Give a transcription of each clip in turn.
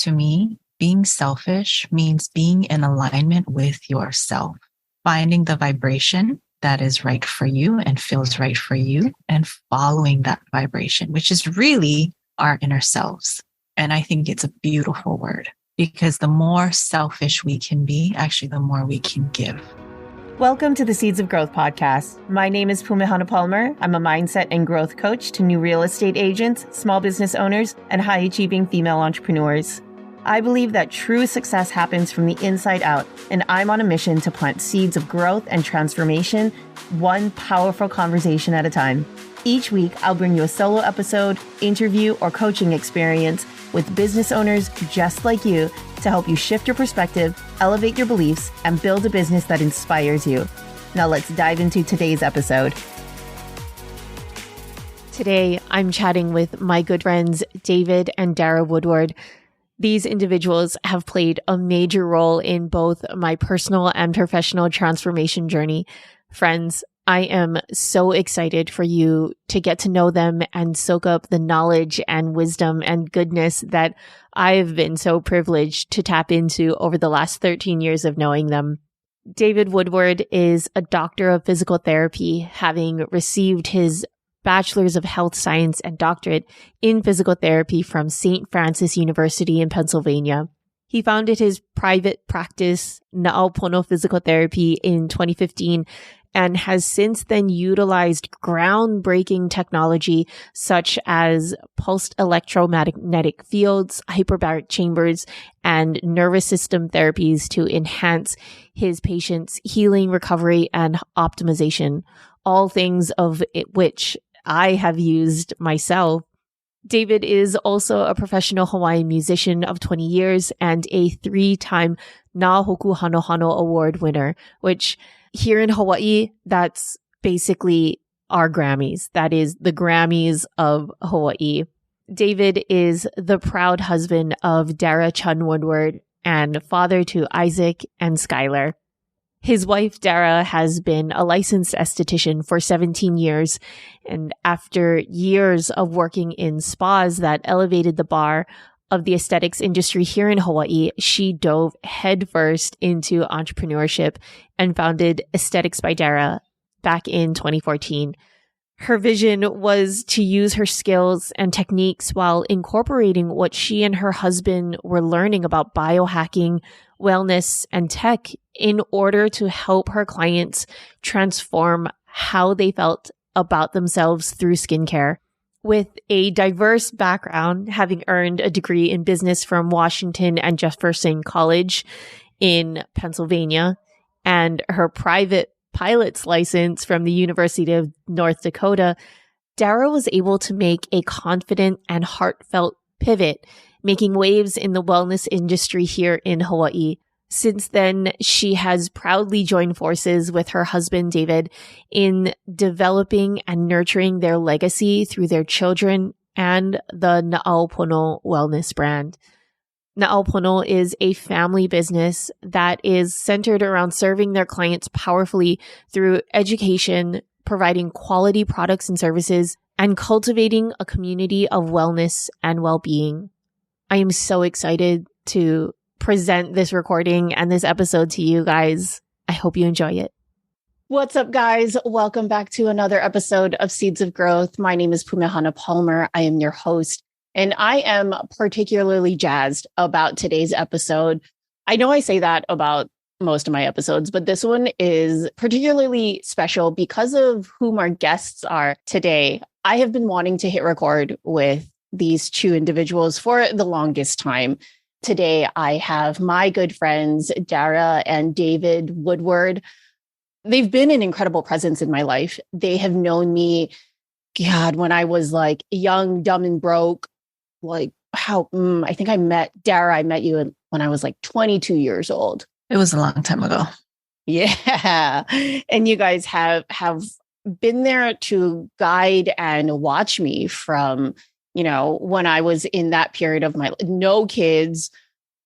to me, being selfish means being in alignment with yourself, finding the vibration that is right for you and feels right for you, and following that vibration, which is really our inner selves. And I think it's a beautiful word because the more selfish we can be, actually, the more we can give. Welcome to the Seeds of Growth podcast. My name is Pumehana Palmer. I'm a mindset and growth coach to new real estate agents, small business owners, and high-achieving female entrepreneurs. I believe that true success happens from the inside out, and I'm on a mission to plant seeds of growth and transformation, one powerful conversation at a time. Each week, I'll bring you a solo episode, interview, or coaching experience with business owners just like you to help you shift your perspective, elevate your beliefs, and build a business that inspires you. Now let's dive into today's episode. Today, I'm chatting with my good friends, David and Dara Woodward. These individuals have played a major role in both my personal and professional transformation journey. Friends, I am so excited for you to get to know them and soak up the knowledge and wisdom and goodness that I've been so privileged to tap into over the last 13 years of knowing them. David Woodward is a doctor of physical therapy, having received his Bachelor's of Health Science and doctorate in physical therapy from St. Francis University in Pennsylvania. He founded his private practice, Na'au Pono Physical Therapy, in 2015 and has since then utilized groundbreaking technology such as pulsed electromagnetic fields, hyperbaric chambers, and nervous system therapies to enhance his patients' healing, recovery, and optimization, all things of which I have used myself. David is also a professional Hawaiian musician of 20 years and a 3-time Nā Hoku Hano Hano Award winner, which here in Hawaii, that's basically our Grammys. That is the Grammys of Hawaii. David is the proud husband of Dara Chun Woodward and father to Isaac and Skylar. His wife, Dara, has been a licensed esthetician for 17 years, and after years of working in spas that elevated the bar of the aesthetics industry here in Hawaii, she dove headfirst into entrepreneurship and founded Aesthetics by Dara back in 2014. Her vision was to use her skills and techniques while incorporating what she and her husband were learning about biohacking, wellness, and tech in order to help her clients transform how they felt about themselves through skincare. With a diverse background, having earned a degree in business from Washington and Jefferson College in Pennsylvania, and her private pilot's license from the University of North Dakota, Dara was able to make a confident and heartfelt pivot, making waves in the wellness industry here in Hawaii. Since then, she has proudly joined forces with her husband, David, in developing and nurturing their legacy through their children and the Na'au Pono Wellness brand. Na'au Pono is a family business that is centered around serving their clients powerfully through education, providing quality products and services, and cultivating a community of wellness and well-being. I am so excited to present this recording and this episode to you guys. I hope you enjoy it. What's up, guys? Welcome back to another episode of Seeds of Growth. My name is Pumehana Palmer. I am your host, and I am particularly jazzed about today's episode. I know I say that about most of my episodes, but this one is particularly special because of whom our guests are today. I have been wanting to hit record with these two individuals for the longest time. Today, I have my good friends, Dara and David Woodward. They've been an incredible presence in my life. They have known me, God, when I was like young, dumb, and broke. I think I met Dara. I met you when I was like 22 years old. It was a long time ago. Yeah. And you guys have been there to guide and watch me from, when I was in that period of my life, no kids,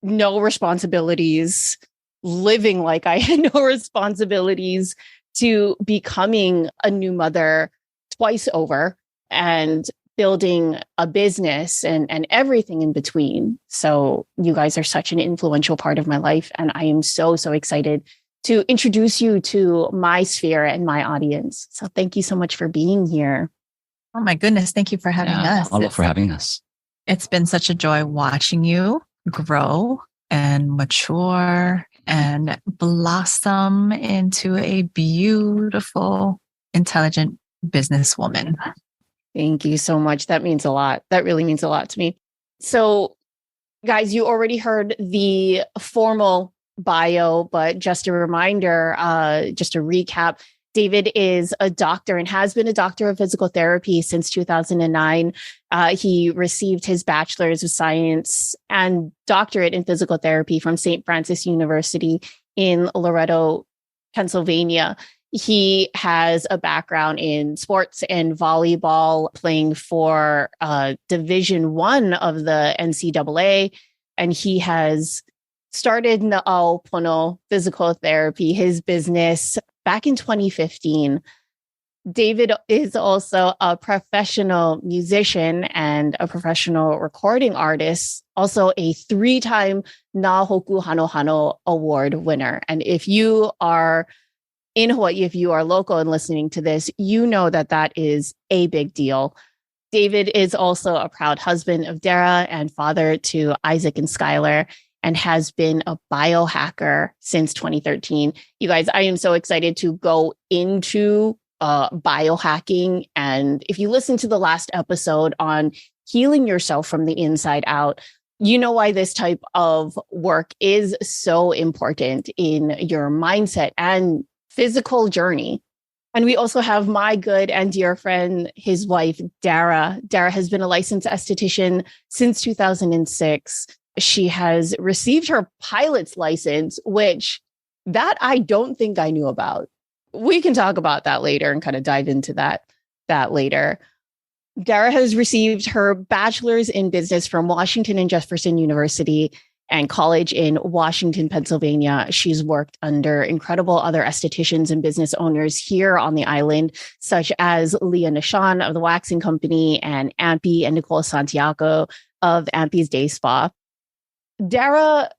no responsibilities, living like I had no responsibilities, to becoming a new mother twice over and building a business and everything in between. So you guys are such an influential part of my life. And I am so, so excited to introduce you to my sphere and my audience. So thank you so much for being here. Oh my goodness. Thank you for having us. Hello for having us. It's been such a joy watching you grow and mature and blossom into a beautiful, intelligent businesswoman. Thank you so much. That means a lot. That really means a lot to me. So, guys, you already heard the formal bio, but just a reminder, just a recap. David is a doctor and has been a doctor of physical therapy since 2009. He received his bachelor's of science and doctorate in physical therapy from St. Francis University in Loretto, Pennsylvania. He has a background in sports and volleyball, playing for Division I of the NCAA, and he has started Na'au Pono Physical Therapy, his business, back in 2015. David is also a professional musician and a professional recording artist, also a 3-time Nahoku Hano Hano Award winner. And if you are in Hawaii, if you are local and listening to this, you know that that is a big deal. David is also a proud husband of Dara and father to Isaac and Skylar, and has been a biohacker since 2013. You guys, I am so excited to go into biohacking. And if you listen to the last episode on healing yourself from the inside out, you know why this type of work is so important in your mindset and physical journey. And we also have my good and dear friend, his wife, Dara. Dara has been a licensed esthetician since 2006. She has received her pilot's license, which that I don't think I knew about. We can talk about that later and kind of dive into that later. Dara has received her bachelor's in business from Washington and Jefferson University and college in Washington, Pennsylvania. She's worked under incredible other estheticians and business owners here on the island, such as Leah Nishan of the Waxing Company and Ampy and Nicole Santiago of Ampy's Day Spa. Dara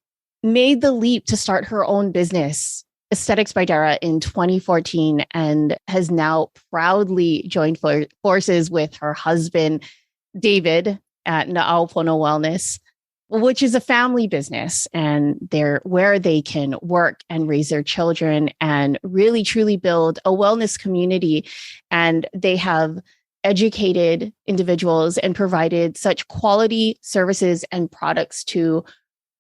made the leap to start her own business, Aesthetics by Dara, in 2014, and has now proudly joined forces with her husband, David, at Na'au Pono Wellness, which is a family business, and they're where they can work and raise their children and really truly build a wellness community. And they have educated individuals and provided such quality services and products to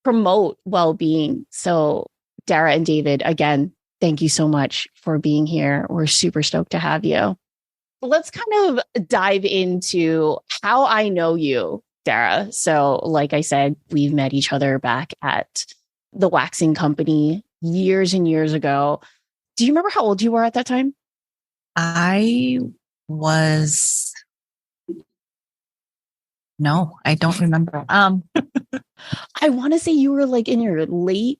promote well-being. So Dara and David, again, thank you so much for being here. We're super stoked to have you. Let's kind of dive into how I know you, Dara. So like I said, we've met each other back at the Waxing Company years and years ago. Do you remember how old you were at that time? No, I don't remember. I want to say you were like in your late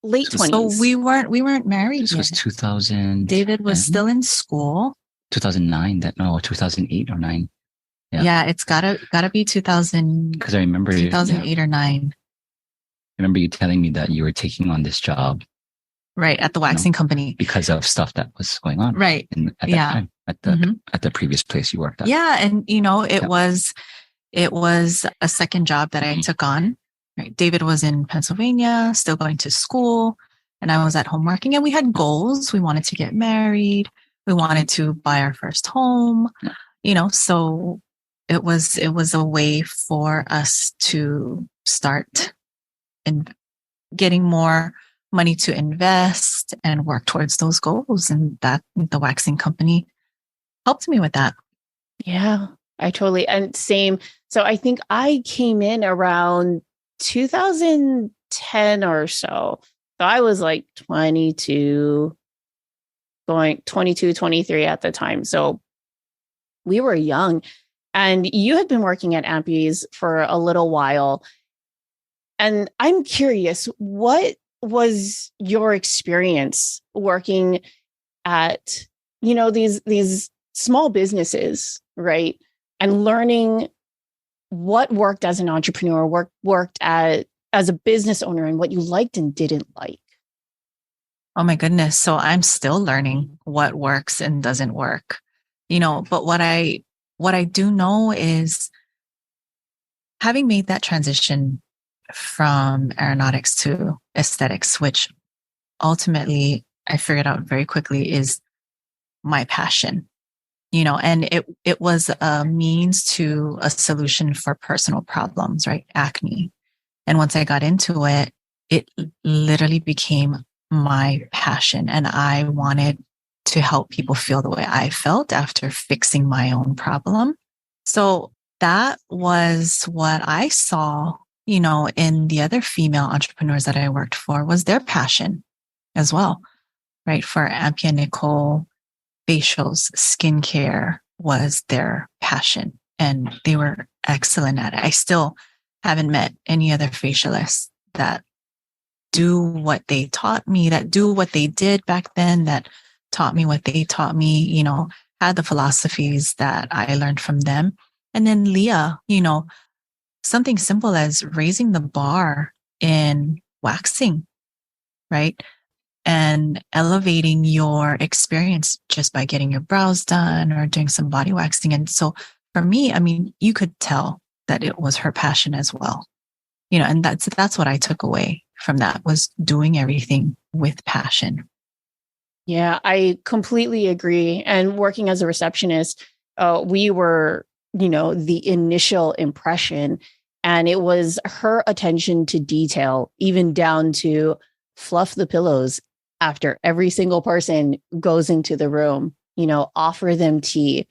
20s. So we weren't married This yet. was 2000. David was still in school. 2009. 2008 or 9. Yeah, it's gotta be 2000. Because I remember 2008 or 9. I remember you telling me that you were taking on this job, right, at the Waxing Company because of stuff that was going on, right? At that time, at the previous place you worked at. Yeah, and it was a second job that I took on. Right, David was in Pennsylvania, still going to school, and I was at home working. And we had goals. We wanted to get married. We wanted to buy our first home. So it was a way for us to start getting more money to invest and work towards those goals. And that the Waxing Company helped me with that. Yeah, I totally, and same. So I think I came in around 2010 or so. So I was like 22, 23 at the time. So we were young, and you had been working at Ampy's for a little while. And I'm curious, what was your experience working at, these small businesses, right? and learning what worked as an entrepreneur, worked as a business owner, and what you liked and didn't like. Oh my goodness. So I'm still learning what works and doesn't work. But what I do know is, having made that transition from aeronautics to aesthetics, which ultimately I figured out very quickly is my passion, and it was a means to a solution for personal problems, right? Acne. And once I got into it, it literally became my passion. And I wanted to help people feel the way I felt after fixing my own problem. So that was what I saw, in the other female entrepreneurs that I worked for, was their passion as well, right? For Ampia Nicole, facials, skincare was their passion, and they were excellent at it. I still haven't met any other facialists that do what they taught me, that do what they did back then, that taught me what they taught me, had the philosophies that I learned from them. And then Leah, something simple as raising the bar in waxing, right? And elevating your experience just by getting your brows done or doing some body waxing. And so for me, I mean, you could tell that it was her passion as well, and that's what I took away from that, was doing everything with passion. Yeah, I completely agree. And working as a receptionist, we were, the initial impression, and it was her attention to detail, even down to fluff the pillows after every single person goes into the room, offer them tea,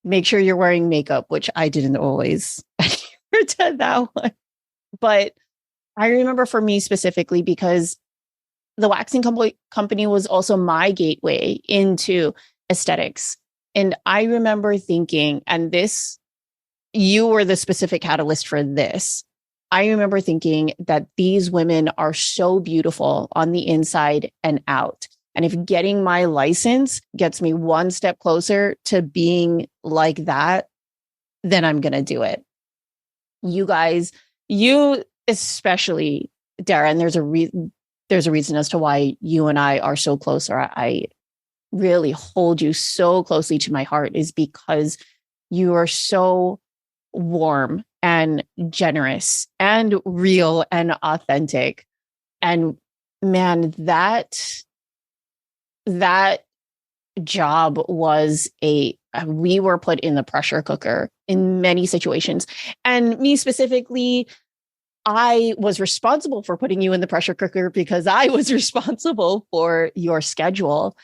make sure you're wearing makeup, which I didn't always adhere to that one. But I remember for me specifically, because the waxing company was also my gateway into aesthetics. And I remember thinking, and this, you were the specific catalyst for this. I remember thinking that these women are so beautiful on the inside and out. And if getting my license gets me one step closer to being like that, then I'm going to do it. You guys, you especially, Dara, and there's a reason as to why you and I are so close, or I really hold you so closely to my heart, is because you are so warm and generous and real and authentic. And man, that job was we were put in the pressure cooker in many situations. And me specifically, I was responsible for putting you in the pressure cooker because I was responsible for your schedule.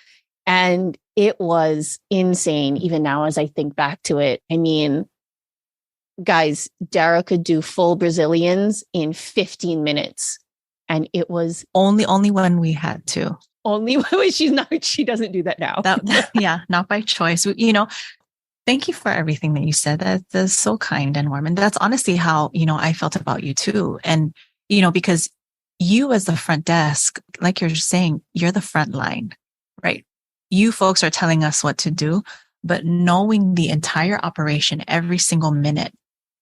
And it was insane, even now as I think back to it. I mean, guys, Dara could do full Brazilians in 15 minutes. And it was only when we had to. Only when she doesn't do that now. Yeah, not by choice. Thank you for everything that you said. That's so kind and warm. And that's honestly how, I felt about you too. And, because you as the front desk, like you're saying, you're the front line, right? You folks are telling us what to do, but knowing the entire operation every single minute,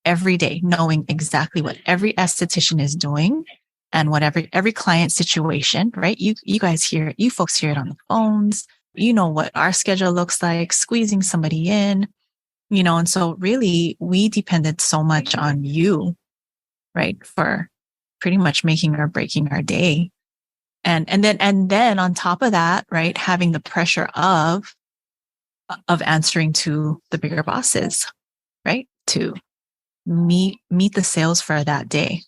every day, knowing exactly what every esthetician is doing and whatever every client situation, right? You folks hear it on the phones. You know what our schedule looks like, squeezing somebody in, and so really we depended so much on you, right? For pretty much making or breaking our day. And then on top of that, right, having the pressure of answering to the bigger bosses, right? To meet the sales for that day,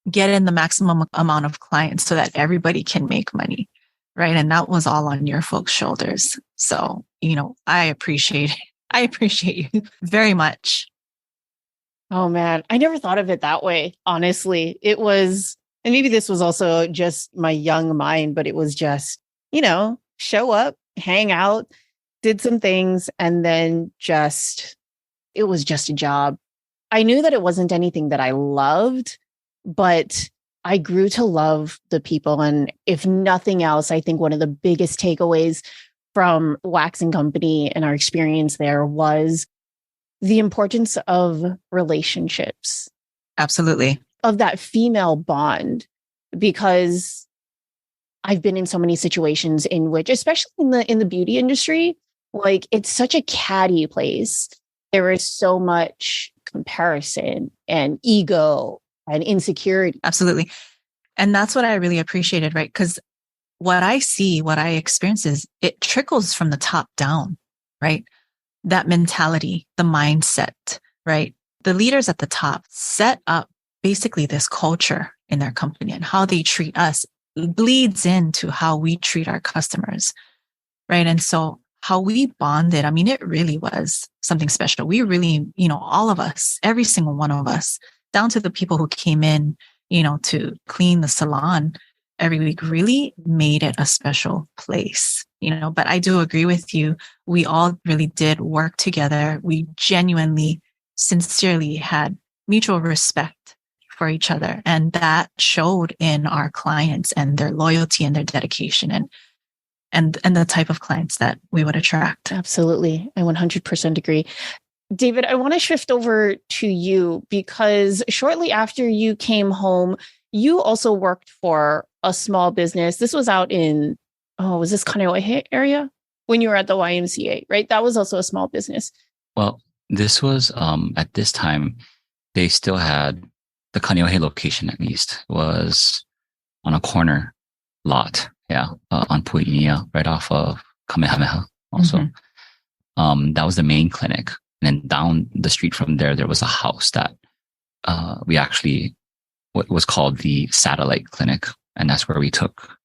get in the maximum amount of clients so that everybody can make money. Right. And that was all on your folks' shoulders. So, I appreciate you very much. Oh man, I never thought of it that way. Honestly, it was, and maybe this was also just my young mind, but it was just, show up, hang out, did some things, and then it was just a job. I knew that it wasn't anything that I loved, but I grew to love the people. And if nothing else, I think one of the biggest takeaways from waxing company and our experience there was the importance of relationships, Absolutely. of that female bond, because I've been in so many situations in which, especially in the beauty industry, like it's such a catty place. There is so much comparison and ego and insecurity. Absolutely. And that's what I really appreciated, right? Because what I see, what I experience is it trickles from the top down, right? That mentality, the mindset, right? The leaders at the top set up basically this culture in their company, and how they treat us bleeds into how we treat our customers, right? And so how we bonded, I mean, it really was something special. We really, all of us, every single one of us, down to the people who came in, to clean the salon every week, really made it a special place, but I do agree with you. We all really did work together. We genuinely, sincerely had mutual respect for each other. And that showed in our clients and their loyalty and their dedication and the type of clients that we would attract. Absolutely. I 100% agree. David, I want to shift over to you, because shortly after you came home, you also worked for a small business. This was out in, was this Kaneohe area when you were at the YMCA, right? That was also a small business. Well, this was at this time, they still had the Kaneohe location, at least, was on a corner lot. Yeah. On Pu'inia, right off of Kamehameha also. That was the main clinic. And then down the street from there, there was a house that we actually, what was called the satellite clinic. And that's where we took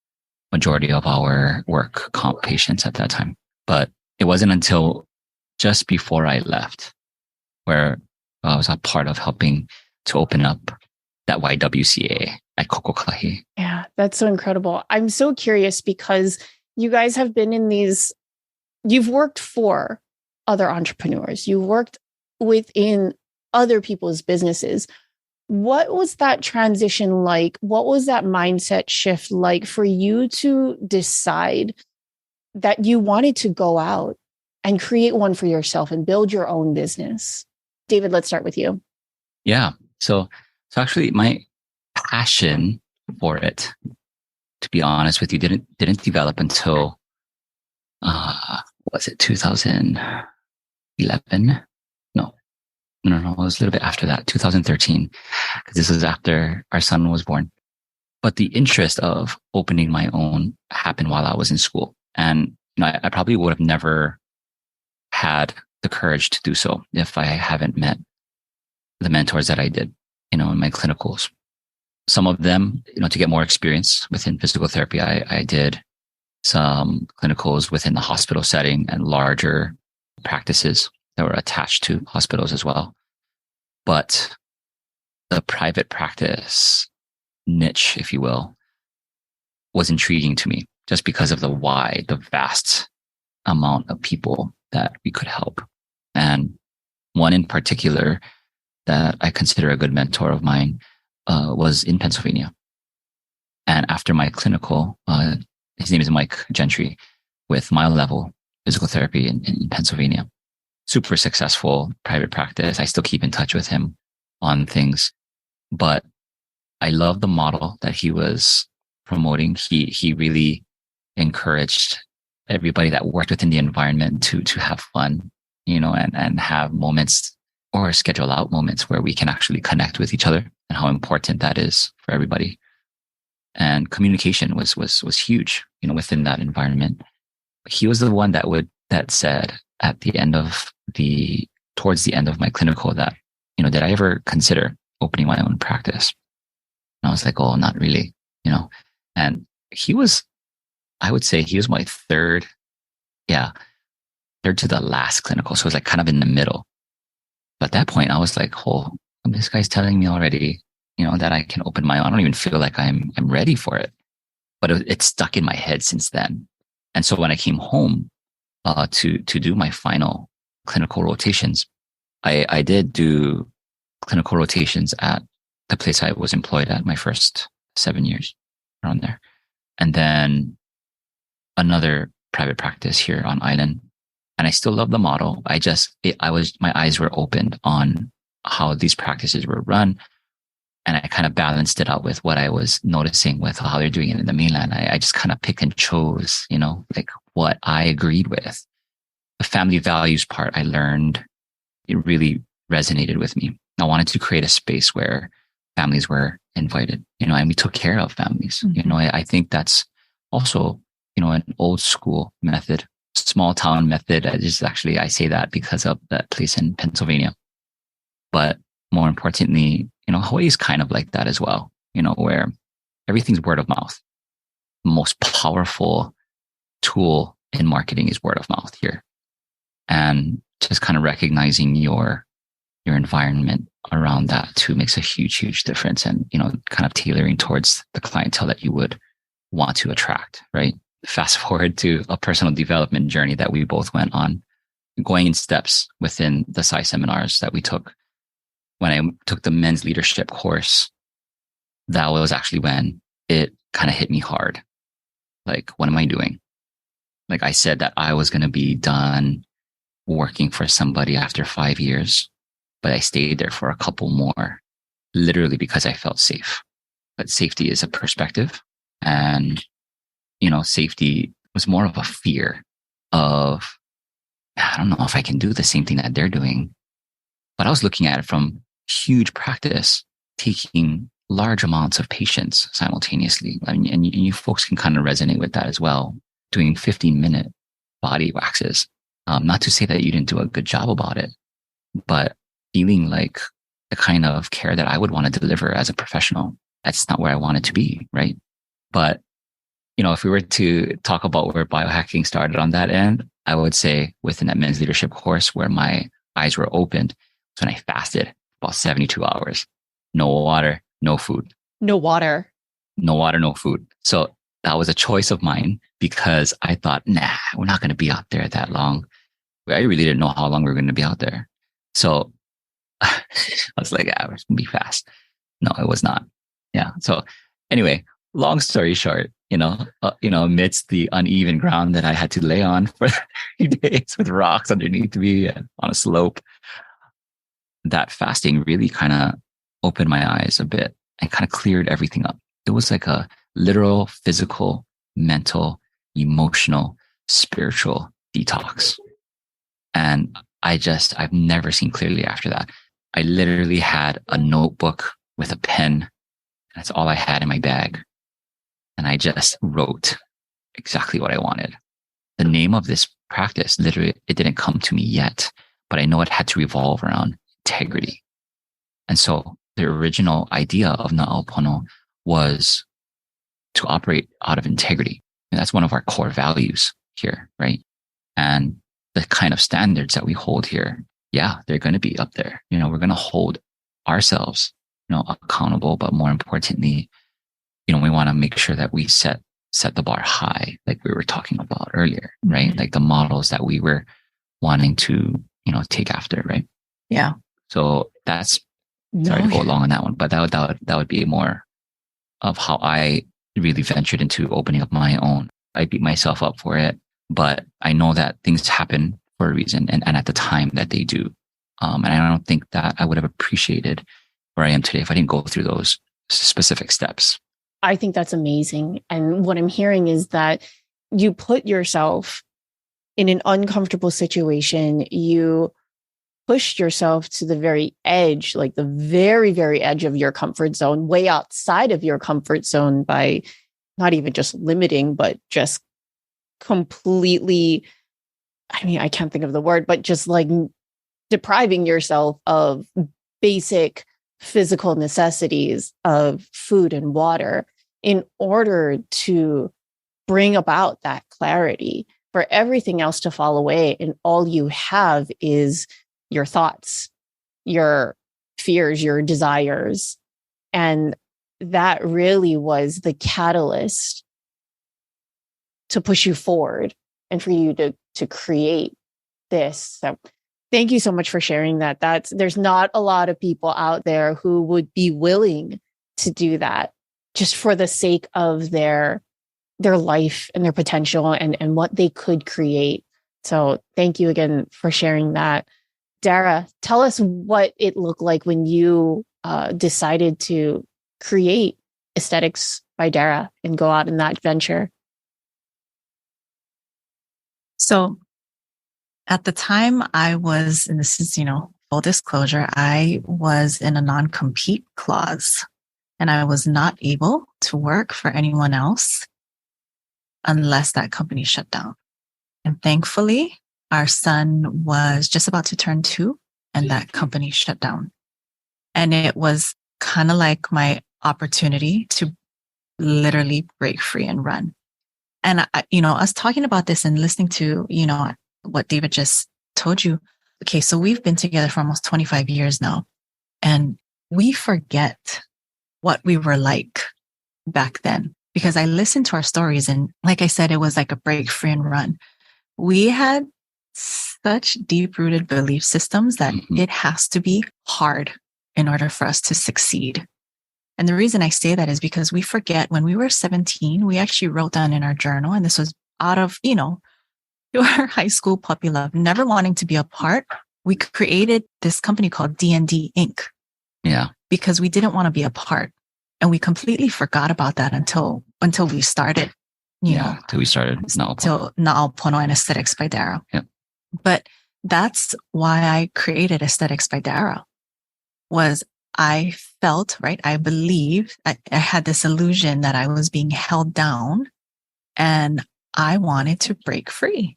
majority of our work comp patients at that time. But it wasn't until just before I left where I was a part of helping to open up that YWCA at Kokokahi. Yeah, that's so incredible. I'm so curious, because you guys have been in you've worked for other entrepreneurs. You worked within other people's businesses. What was that transition like? What was that mindset shift like for you to decide that you wanted to go out and create one for yourself and build your own business? David, let's start with you. Yeah. So actually my passion for it, to be honest with you, didn't develop until, was it 2011? No, it was a little bit after that, 2013, because this was after our son was born. But the interest of opening my own happened while I was in school. And, I probably would have never had the courage to do so if I haven't met the mentors that I did, in my clinicals. Some of them, to get more experience within physical therapy, I did some clinicals within the hospital setting and larger practices that were attached to hospitals as well. But the private practice niche, if you will, was intriguing to me just because of the vast amount of people that we could help. And one in particular that I consider a good mentor of mine was in Pennsylvania. And after my clinical, his name is Mike Gentry with Mile Level Physical Therapy in Pennsylvania. Super successful private practice. I still keep in touch with him on things, but I love the model that he was promoting. He really encouraged everybody that worked within the environment to have fun, and have moments or schedule out moments where we can actually connect with each other, and how important that is for everybody. And communication was huge, within that environment. He was the one that said towards the end of my clinical that, did I ever consider opening my own practice? And I was like, oh, not really, and I would say he was my third to the last clinical. So it was like kind of in the middle. But at that point I was like, oh, this guy's telling me already, that I can open my own. I don't even feel like I'm ready for it, but it's stuck in my head since then. And so when I came home, to do my final clinical rotations, I did do clinical rotations at the place I was employed at my first 7 years around there. And then another private practice here on island And I still love the model. My eyes were opened on how these practices were run. And I kind of balanced it out with what I was noticing with how they're doing it in the mainland. I just kind of picked and chose, like what I agreed with. The family values part I learned, it really resonated with me. I wanted to create a space where families were invited, and we took care of families. Mm-hmm. I think that's also, an old school method, small town method. I say that because of that place in Pennsylvania. But more importantly, Hawaii is kind of like that as well, where everything's word of mouth. The most powerful tool in marketing is word of mouth here. And just kind of recognizing your environment around that too makes a huge, huge difference. And, kind of tailoring towards the clientele that you would want to attract, right? Fast forward to a personal development journey that we both went on, going in steps within the PSI seminars that we took. When I took the men's leadership course, that was actually when it kind of hit me hard. Like, what am I doing? Like, I said that I was going to be done working for somebody after 5 years, but I stayed there for a couple more, literally because I felt safe. But safety is a perspective. And, safety was more of a fear of, I don't know if I can do the same thing that they're doing. But I was looking at it from huge practice, taking large amounts of patients simultaneously. And you folks can kind of resonate with that as well. Doing 15-minute body waxes. Not to say that you didn't do a good job about it, but feeling like the kind of care that I would want to deliver as a professional, that's not where I wanted to be, right? But, if we were to talk about where biohacking started on that end, I would say within that men's leadership course where my eyes were opened, when I fasted about 72 hours, no water, no food. No water. No water, no food. So that was a choice of mine because I thought, we're not going to be out there that long. I really didn't know how long we were going to be out there. So I was like, it's going to be fast. No, it was not. Yeah. So anyway, long story short, amidst the uneven ground that I had to lay on for 3 days with rocks underneath me and on a slope, that fasting really kind of opened my eyes a bit and kind of cleared everything up. It was like a literal, physical, mental, emotional, spiritual detox. And I've never seen clearly after that. I literally had a notebook with a pen. That's all I had in my bag. And I just wrote exactly what I wanted. The name of this practice, literally, it didn't come to me yet, but I know it had to revolve around integrity. And so the original idea of Na'au Pono was to operate out of integrity. And that's one of our core values here, right? And the kind of standards that we hold here, they're going to be up there. We're going to hold ourselves, accountable, but more importantly, we want to make sure that we set the bar high, like we were talking about earlier, right? Mm-hmm. Like the models that we were wanting to, take after, right? Yeah. So that's, sorry to go along on that one, but that would be more of how I really ventured into opening up my own. I beat myself up for it, but I know that things happen for a reason and at the time that they do. And I don't think that I would have appreciated where I am today if I didn't go through those specific steps. I think that's amazing. And what I'm hearing is that you put yourself in an uncomfortable situation. You pushed yourself to the very edge, like the very, very edge of your comfort zone, way outside of your comfort zone by not even just limiting, but just completely, I can't think of the word, but just like depriving yourself of basic physical necessities of food and water in order to bring about that clarity for everything else to fall away. And all you have is your thoughts, your fears, your desires. And that really was the catalyst to push you forward and for you to create this. So thank you so much for sharing that. There's not a lot of people out there who would be willing to do that just for the sake of their life and their potential and what they could create So thank you again for sharing that. Dara, tell us what it looked like when you decided to create Aesthetics by Dara and go out in that venture. So at the time I was, and this is, full disclosure, I was in a non-compete clause and I was not able to work for anyone else unless that company shut down. And thankfully, our son was just about to turn 2 and that company shut down. And it was kind of like my opportunity to literally break free and run. And, us talking about this and listening to, what David just told you. Okay, so we've been together for almost 25 years now, and we forget what we were like back then because I listened to our stories. And like I said, it was like a break free and run. We had such deep rooted belief systems that it has to be hard in order for us to succeed. And the reason I say that is because we forget when we were 17, we actually wrote down in our journal, and this was out of, our high school puppy love, never wanting to be a part. We created this company called D&D Inc. Yeah. Because we didn't want to be a part. And we completely forgot about that until we started, until we started Na'au Pono and Aesthetics by Dara. Yeah. But that's why I created Aesthetics by Dara. Was I felt, right? I believed I had this illusion that I was being held down and I wanted to break free,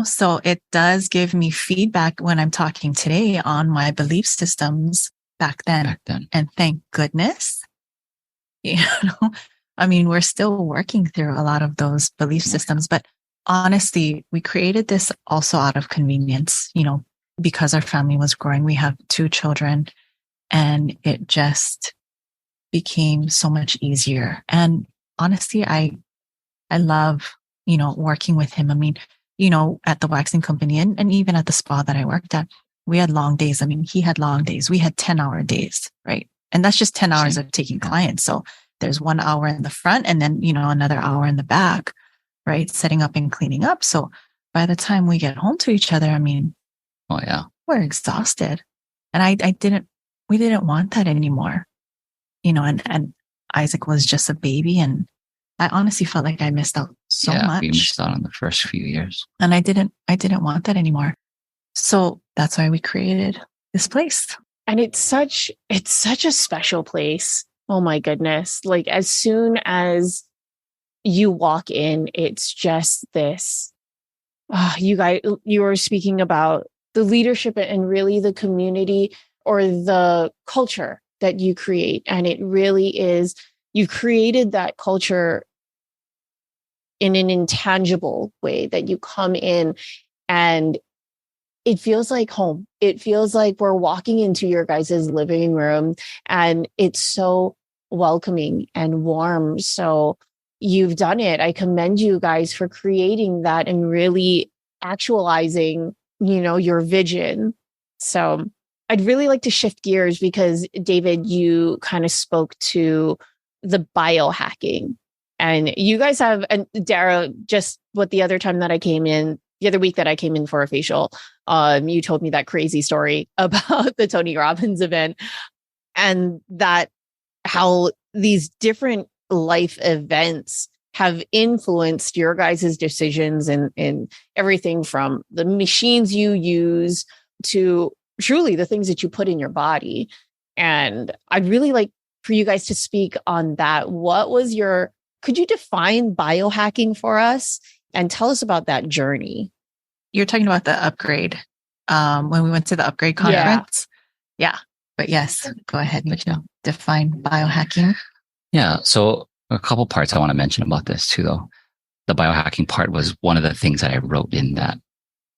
so it does give me feedback when I'm talking today on my belief systems back then. And thank goodness, we're still working through a lot of those belief systems, but honestly, we created this also out of convenience, because our family was growing. We have 2 children. And it just became so much easier. And honestly, I love, working with him. At the waxing company and even at the spa that I worked at, we had long days. He had long days. We had 10-hour days, right? And that's just 10 hours of taking clients. So there's 1 hour in the front and then, another hour in the back, right? Setting up and cleaning up. So by the time we get home to each other, oh yeah, we're exhausted. And we didn't want that anymore, and Isaac was just a baby. And I honestly felt like I missed out so much. We missed out on the first few years. And I didn't want that anymore. So that's why we created this place. And it's such a special place. Oh my goodness. Like as soon as you walk in, it's just this, you were speaking about the leadership and really the community or the culture that you create. And it really is, you created that culture in an intangible way that you come in and it feels like home. It feels like we're walking into your guys' living room and it's so welcoming and warm. So you've done it. I commend you guys for creating that and really actualizing, your vision. So I'd really like to shift gears because David, you kind of spoke to the biohacking and you guys have, and Dara, just the other week that I came in for a facial, you told me that crazy story about the Tony Robbins event and that how these different life events have influenced your guys' decisions and everything from the machines you use to truly the things that you put in your body. And I'd really like for you guys to speak on that. Could you define biohacking for us and tell us about that journey? You're talking about the upgrade, when we went to the upgrade conference. Yeah. But yes, go ahead. Define biohacking. Yeah. So a couple parts I want to mention about this too, though. The biohacking part was one of the things that I wrote in that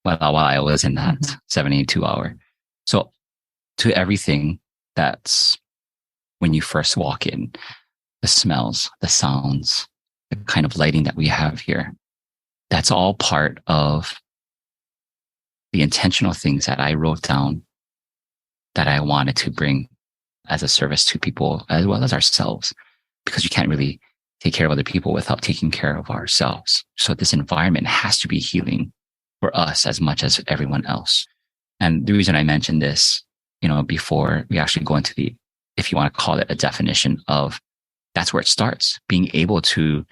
while I was in that 72 hour. So to everything that's when you first walk in, the smells, the sounds, the kind of lighting that we have here, that's all part of the intentional things that I wrote down that I wanted to bring as a service to people as well as ourselves, because you can't really take care of other people without taking care of ourselves. So this environment has to be healing for us as much as everyone else. And the reason I mentioned this, before we actually go into if you want to call it a definition of, that's where it starts, being able to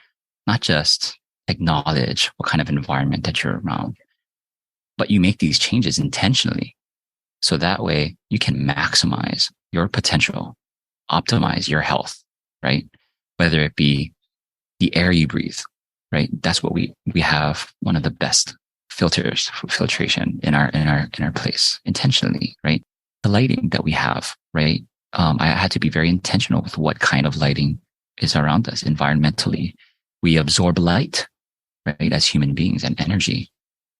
not just acknowledge what kind of environment that you're around, but you make these changes intentionally. So that way you can maximize your potential, optimize your health, right? Whether it be the air you breathe, right? That's what we have one of the best filters for filtration in our place intentionally, right? The lighting that we have, right? I had to be very intentional with what kind of lighting is around us environmentally. We absorb light, right? As human beings and energy.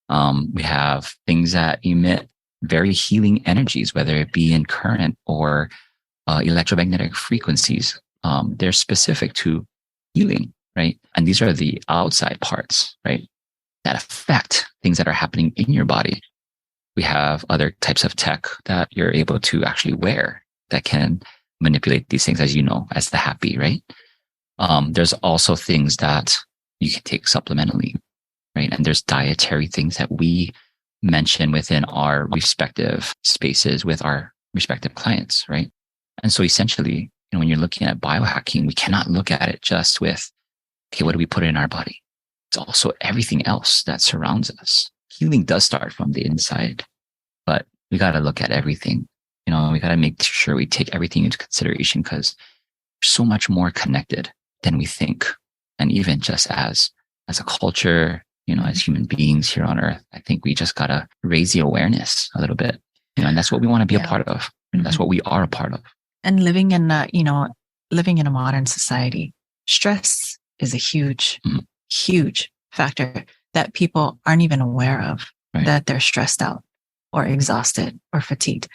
We have things that emit very healing energies, whether it be in current or electromagnetic frequencies. They're specific to healing, right? And these are the outside parts, right? That affect things that are happening in your body. We have other types of tech that you're able to actually wear that can manipulate these things, as you know, as the happy, right? There's also things that you can take supplementally, right? And there's dietary things that we mention within our respective spaces with our respective clients, right? And so essentially, when you're looking at biohacking, we cannot look at it just with, okay, what do we put in our body? It's also everything else that surrounds us. Healing does start from the inside, but we got to look at everything. We got to make sure we take everything into consideration, because we're so much more connected than we think. And even just as a culture, as human beings here on earth, I think we just got to raise the awareness a little bit. And that's what we want to be a part of. That's what we are a part of. And living in a modern society, stress is a huge, huge factor that people aren't even aware of, right? That they're stressed out or exhausted or fatigued,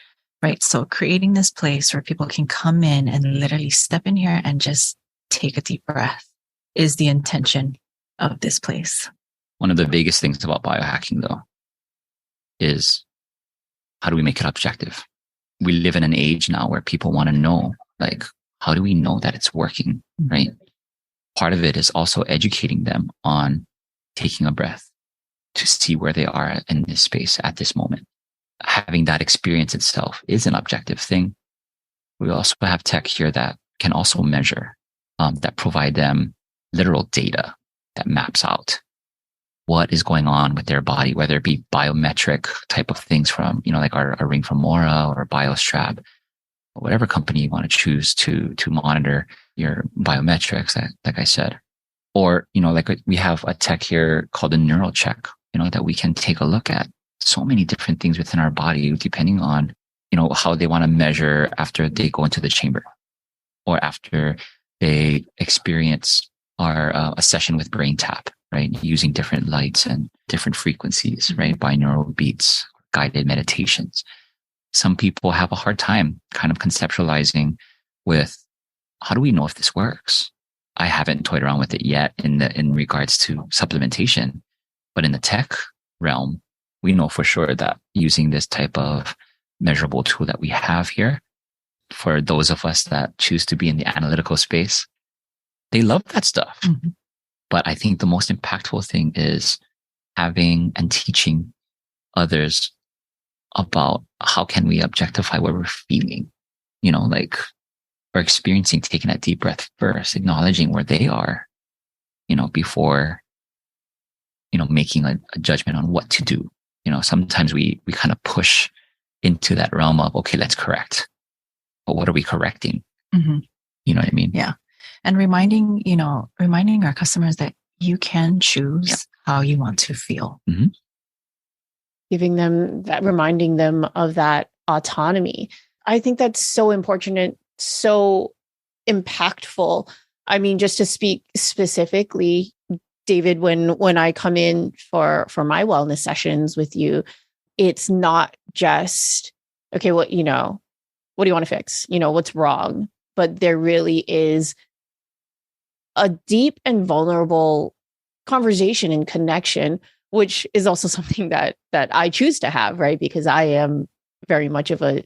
right? So creating this place where people can come in and literally step in here and just take a deep breath is the intention of this place. One of the biggest things about biohacking, though, is how do we make it objective? We live in an age now where people want to know, like, how do we know that it's working, right? Part of it is also educating them on taking a breath to see where they are in this space at this moment. Having that experience itself is an objective thing. We also have tech here that can also measure, that provide them literal data that maps out what is going on with their body, whether it be biometric type of things from, like our ring from Mora or BioStrap, whatever company you want to choose to monitor your biometrics, like I said. Or, like we have a tech here called a neural check, that we can take a look at so many different things within our body, depending on, how they want to measure after they go into the chamber or after they experience a session with brain tap, right? Using different lights and different frequencies, right? Binaural beats, guided meditations. Some people have a hard time kind of conceptualizing with, how do we know if this works? I haven't toyed around with it yet in regards to supplementation, but in the tech realm, we know for sure that using this type of measurable tool that we have here, for those of us that choose to be in the analytical space, they love that stuff. Mm-hmm. But I think the most impactful thing is having and teaching others about how can we objectify what we're feeling, like we're experiencing, taking that deep breath first, acknowledging where they are, before, making a judgment on what to do. Sometimes we kind of push into that realm of, okay, let's correct. But what are we correcting? Mm-hmm. You know what I mean? Yeah. And reminding our customers that you can choose how you want to feel. Mm-hmm. Giving them that, reminding them of that autonomy. I think that's so important, so impactful. I mean, just to speak specifically, David, when I come in for my wellness sessions with you, it's not just, okay, what do you want to fix? What's wrong? But there really is a deep and vulnerable conversation and connection, which is also something that I choose to have, right? Because I am very much of a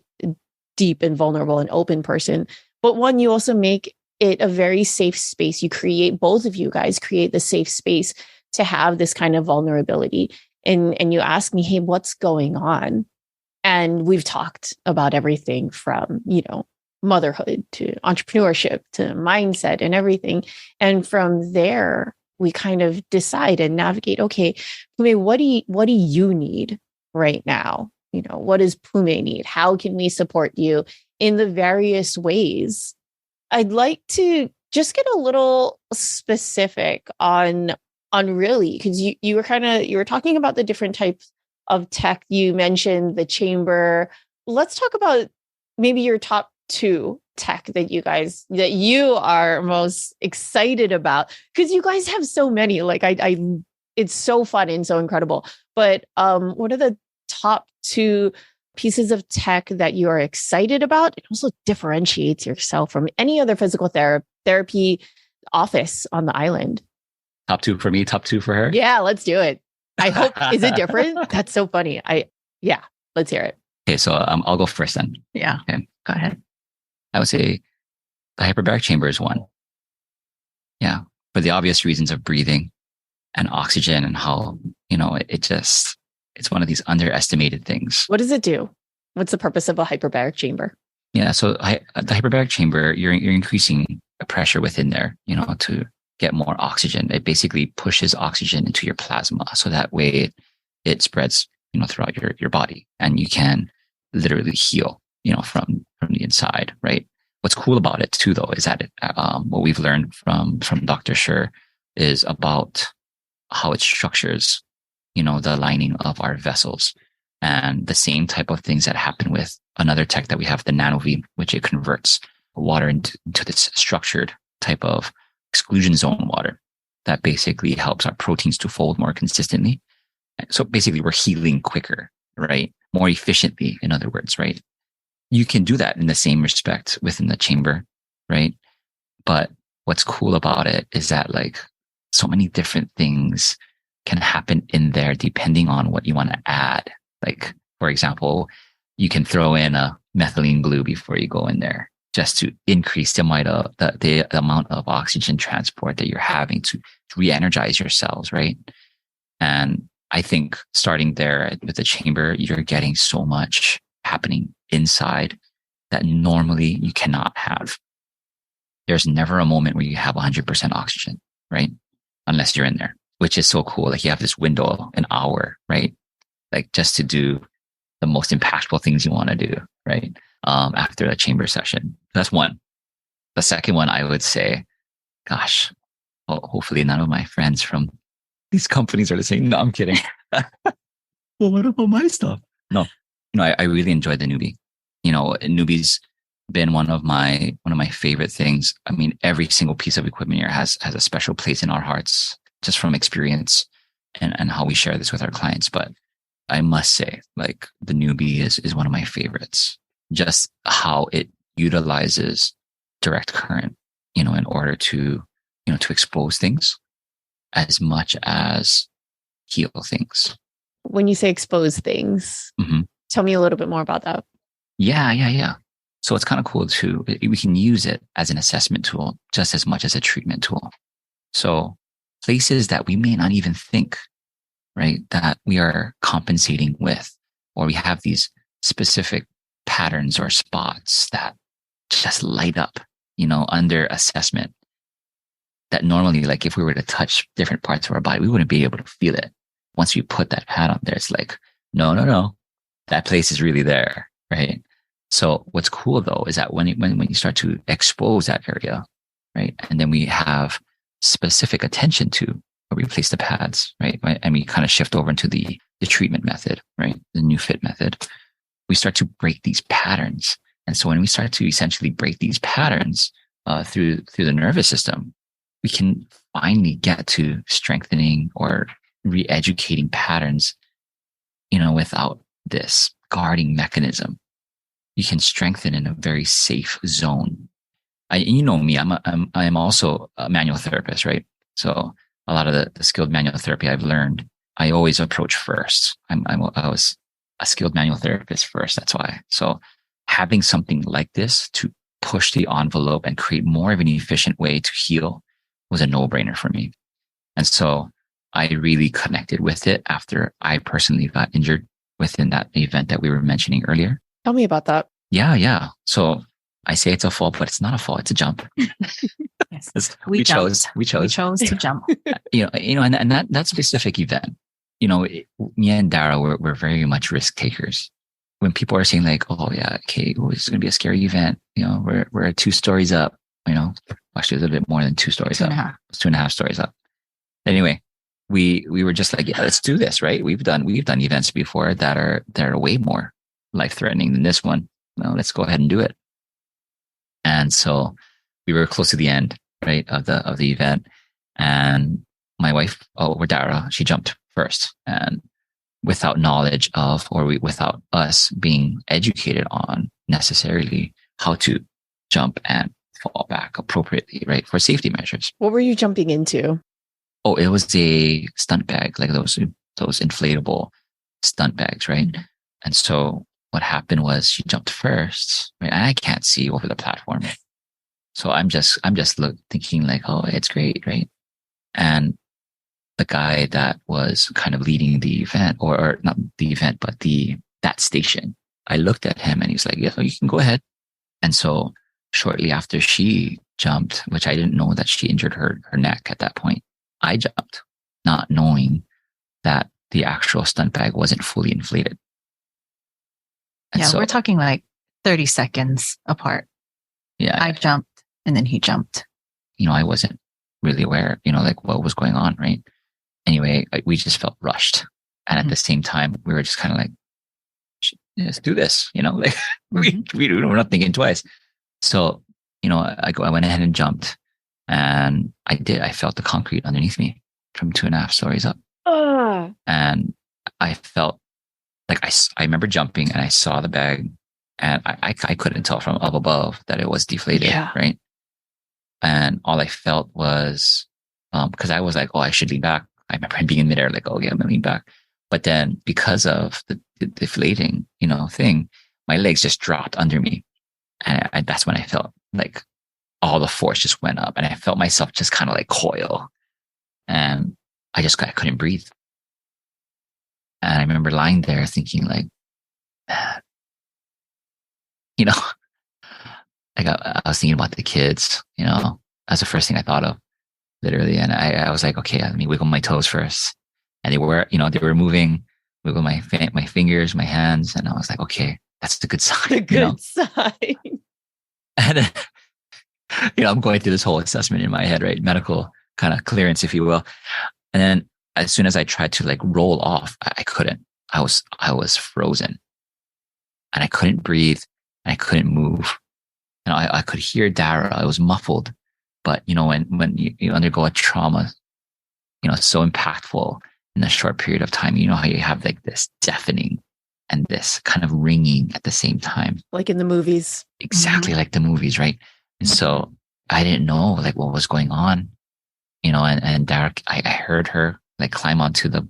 deep and vulnerable and open person. But one, you also make it a very safe space. You create, both of you guys create the safe space to have this kind of vulnerability. and you ask me, hey, what's going on? And we've talked about everything from, motherhood to entrepreneurship to mindset and everything. And from there, we kind of decide and navigate, okay, Pume, what do you need right now? What does Pume need? How can we support you in the various ways? I'd like to just get a little specific on really, because you were talking about the different types of tech. You mentioned the chamber. Let's talk about maybe your top 2 tech that you are most excited about, because you guys have so many. Like it's so fun and so incredible. But what are the top 2 pieces of tech that you are excited about? It also differentiates yourself from any other physical therapy office on the island. Top 2 for me, top 2 for her. Yeah, let's do it. I hope, is it different? That's so funny. Let's hear it. Okay, so I'll go first then. Yeah. Okay. Go ahead. I would say the hyperbaric chamber is one. Yeah. For the obvious reasons of breathing and oxygen and how, it's one of these underestimated things. What does it do? What's the purpose of a hyperbaric chamber? Yeah. So the hyperbaric chamber, you're increasing the pressure within there, to get more oxygen. It basically pushes oxygen into your plasma. So that way it spreads, throughout your body, and you can literally heal, from the inside, right? What's cool about it too, though, is that what we've learned from Dr. Sher is about how it structures, the lining of our vessels, and the same type of things that happen with another tech that we have, the NanoV, which it converts water into this structured type of exclusion zone water that basically helps our proteins to fold more consistently. So basically we're healing quicker, right? More efficiently, in other words, right? You can do that in the same respect within the chamber, right? But what's cool about it is that so many different things can happen in there depending on what you want to add. Like, for example, you can throw in a methylene blue before you go in there, just to increase the amount of oxygen transport that you're having to re-energize your cells, right? And I think starting there with the chamber, you're getting so much happening inside that normally you cannot have. There's never a moment where you have 100% oxygen, right? Unless you're in there, which is so cool. Like you have this window, an hour, right? Like just to do the most impactful things you want to do, right? After a chamber session. That's one. The second one, I would say, gosh, hopefully none of my friends from these companies are saying, no, I'm kidding. Well, what about my stuff? No, I really enjoyed the newbie. Newbie's been one of my favorite things. I mean, every single piece of equipment here has a special place in our hearts, just from experience and how we share this with our clients. But I must say, the newbie is one of my favorites. Just how it utilizes direct current, in order to expose things as much as heal things. When you say expose things, tell me a little bit more about that. Yeah. So it's kind of cool too. We can use it as an assessment tool just as much as a treatment tool. So places that we may not even think, right, that we are compensating with, or we have these specific patterns or spots that just light up, under assessment, that normally, if we were to touch different parts of our body, we wouldn't be able to feel it. Once we put that pad on there, it's like, no, that place is really there, right? So what's cool though is that when you start to expose that area, right, and then we have specific attention to where we place the pads, right, and we kind of shift over into the treatment method, right, the new fit method, we start to break these patterns. And so when we start to essentially break these patterns through the nervous system, we can finally get to strengthening or re-educating patterns, without this guarding mechanism. You can strengthen in a very safe zone. Me, I'm also a manual therapist, right? So a lot of the skilled manual therapy I've learned, I always approach first. I was a skilled manual therapist first. That's why. So having something like this to push the envelope and create more of an efficient way to heal was a no-brainer for me. And so I really connected with it after I personally got injured within that event that we were mentioning earlier. Tell me about that. Yeah. So I say it's a fall, but it's not a fall, it's a jump. Yes. We chose to jump. And that specific event, me and Dara were very much risk takers. When people are saying like, oh yeah, okay, it's going to be a scary event. We're 2 stories up, actually a little bit more than 2 stories up. 2.5 stories up. Anyway, we were just like, yeah, let's do this, right? We've done events before that are way more life-threatening than this one. Let's go ahead and do it. And so we were close to the end, right, of the event. And my wife, or Dara, she jumped first. And without knowledge of, without us being educated on necessarily how to jump and fall back appropriately, right, for safety measures. What were you jumping into? Oh, it was a stunt bag, like those inflatable stunt bags, right? Mm-hmm. And so what happened was she jumped first, right? And I can't see over the platform. So I'm just thinking like, oh, it's great, right? And the guy that was kind of leading the event, or not the event, but that station, I looked at him and he's like, yeah, you can go ahead. And so shortly after she jumped, which I didn't know that she injured her neck at that point, I jumped, not knowing that the actual stunt bag wasn't fully inflated. And so we're talking like 30 seconds apart. Yeah. I jumped and then he jumped. I wasn't really aware, like what was going on, right? Anyway, we just felt rushed. And at the same time, we were just kind of like, let's do this, like we're not thinking twice. So, I went ahead and jumped, and I felt the concrete underneath me from 2.5 stories up. And I felt like I remember jumping and I saw the bag, and I couldn't tell from up above that it was deflated, right? And all I felt was, because I was like, oh, I should lean back. I remember being in midair, like, oh yeah, I'm gonna lean back. But then because of the deflating, thing, my legs just dropped under me. And that's when I felt like all the force just went up, and I felt myself just kind of like coil, and I couldn't breathe. And I remember lying there thinking like, like I was thinking about the kids, that's the first thing I thought of, literally. And I was like, okay, let me wiggle my toes first. And they were moving, wiggle my fingers, my hands. And I was like, okay, that's a good sign. A good sign. And then, I'm going through this whole assessment in my head, right? Medical kind of clearance, if you will. And then as soon as I tried to like roll off, I couldn't. I was frozen, and I couldn't breathe, and I couldn't move. And I could hear Dara. I was muffled. But, when you undergo a trauma, it's so impactful in a short period of time. You know how you have like this deafening and this kind of ringing at the same time. Like in the movies. Exactly like the movies, right? And so I didn't know like what was going on, and Dara, I heard her like climb onto the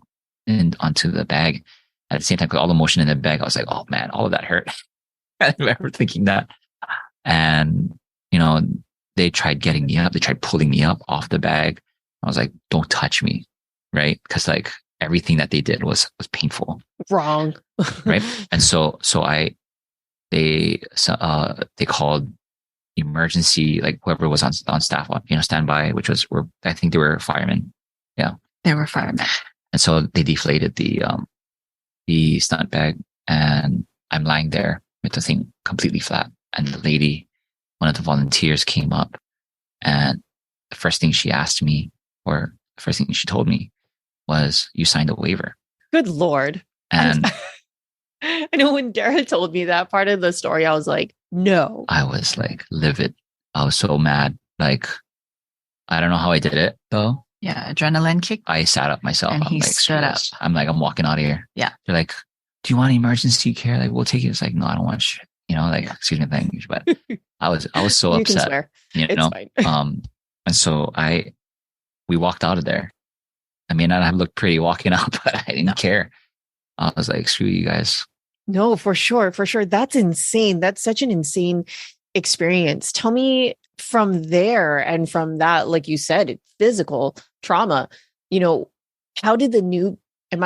bag. At the same time, with all the motion in the bag, I was like, oh man, all of that hurt. I remember thinking that. And, they tried getting me up. They tried pulling me up off the bag. I was like, don't touch me. Right. Because like everything that they did was painful. Wrong. Right. And so they called emergency, like whoever was on staff, standby, which was, I think they were firemen. Yeah. They were firemen. And so they deflated the stunt bag, and I'm lying there with the thing completely flat. And the lady, one of the volunteers, came up, and the first thing she asked me, or the first thing she told me, was, you signed a waiver. Good Lord. And I know when Dara told me that part of the story, I was like, no. I was like livid. I was so mad. Like, I don't know how I did it though. Yeah. Adrenaline kick. I sat up myself. And he like, stood up. I'm like, I'm walking out of here. Yeah. They're like, do you want emergency care? Like, we'll take it. It's like, no, I don't want shit. Excuse me, thank you. But I was so you upset. Can swear. It's fine. And so we walked out of there. I may not have looked pretty walking out, but I didn't care. I was like, screw you guys. No, for sure. For sure. That's insane. That's such an insane experience. Tell me from there, and from that, like you said, physical trauma, How did the how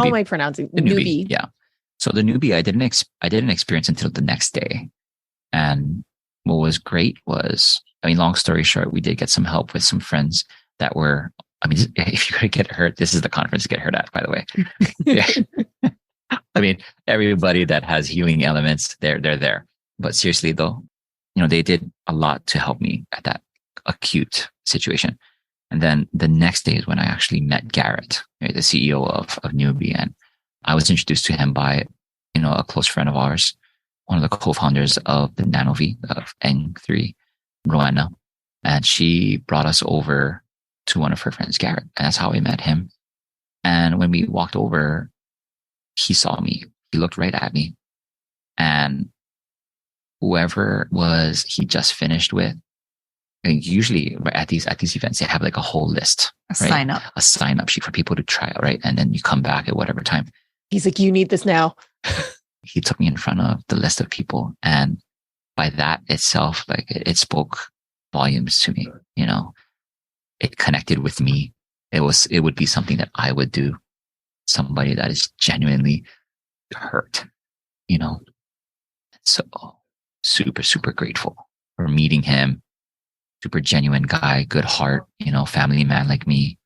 am I pronouncing the newbie? Yeah. So the newbie, I didn't experience until the next day. And what was great was, long story short, we did get some help with some friends that were, if you're going to get hurt, this is the conference to get hurt at, by the way. Everybody that has healing elements, they're there. But seriously though, they did a lot to help me at that acute situation. And then the next day is when I actually met Garrett, right, the CEO of Newbie. And I was introduced to him by, a close friend of ours, one of the co-founders of the NanoV of N3, Roanna. And she brought us over to one of her friends, Garrett. And that's how we met him. And when we walked over, he saw me. He looked right at me. And whoever he just finished with, usually at these events, they have like a whole list, a sign up sheet for people to try out, right? And then you come back at whatever time. He's like, you need this now. He took me in front of the list of people. And by that itself, like it spoke volumes to me, it connected with me. It would be something that I would do. Somebody that is genuinely hurt, So super, super grateful for meeting him. Super genuine guy, good heart, family man like me,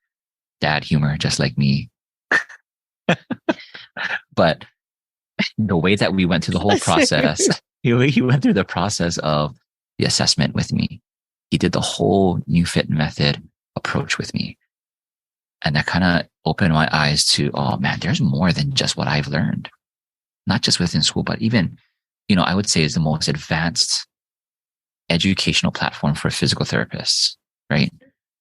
dad humor just like me. But the way that we went through the whole process, he went through the process of the assessment with me. He did the whole new fit method approach with me. And that kind of opened my eyes to, oh man, there's more than just what I've learned. Not just within school, but even, I would say is the most advanced educational platform for physical therapists, right?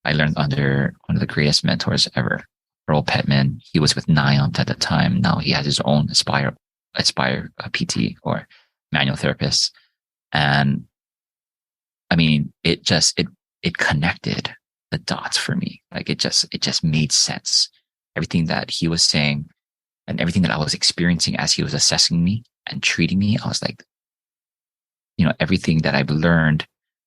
I learned under one of the greatest mentors ever, Earl Petman. He was with NIOMT at the time. Now he has his own Aspire PT or manual therapist. And it connected the dots for me. Like it just made sense. Everything that he was saying and everything that I was experiencing as he was assessing me and treating me, I was like, everything that I've learned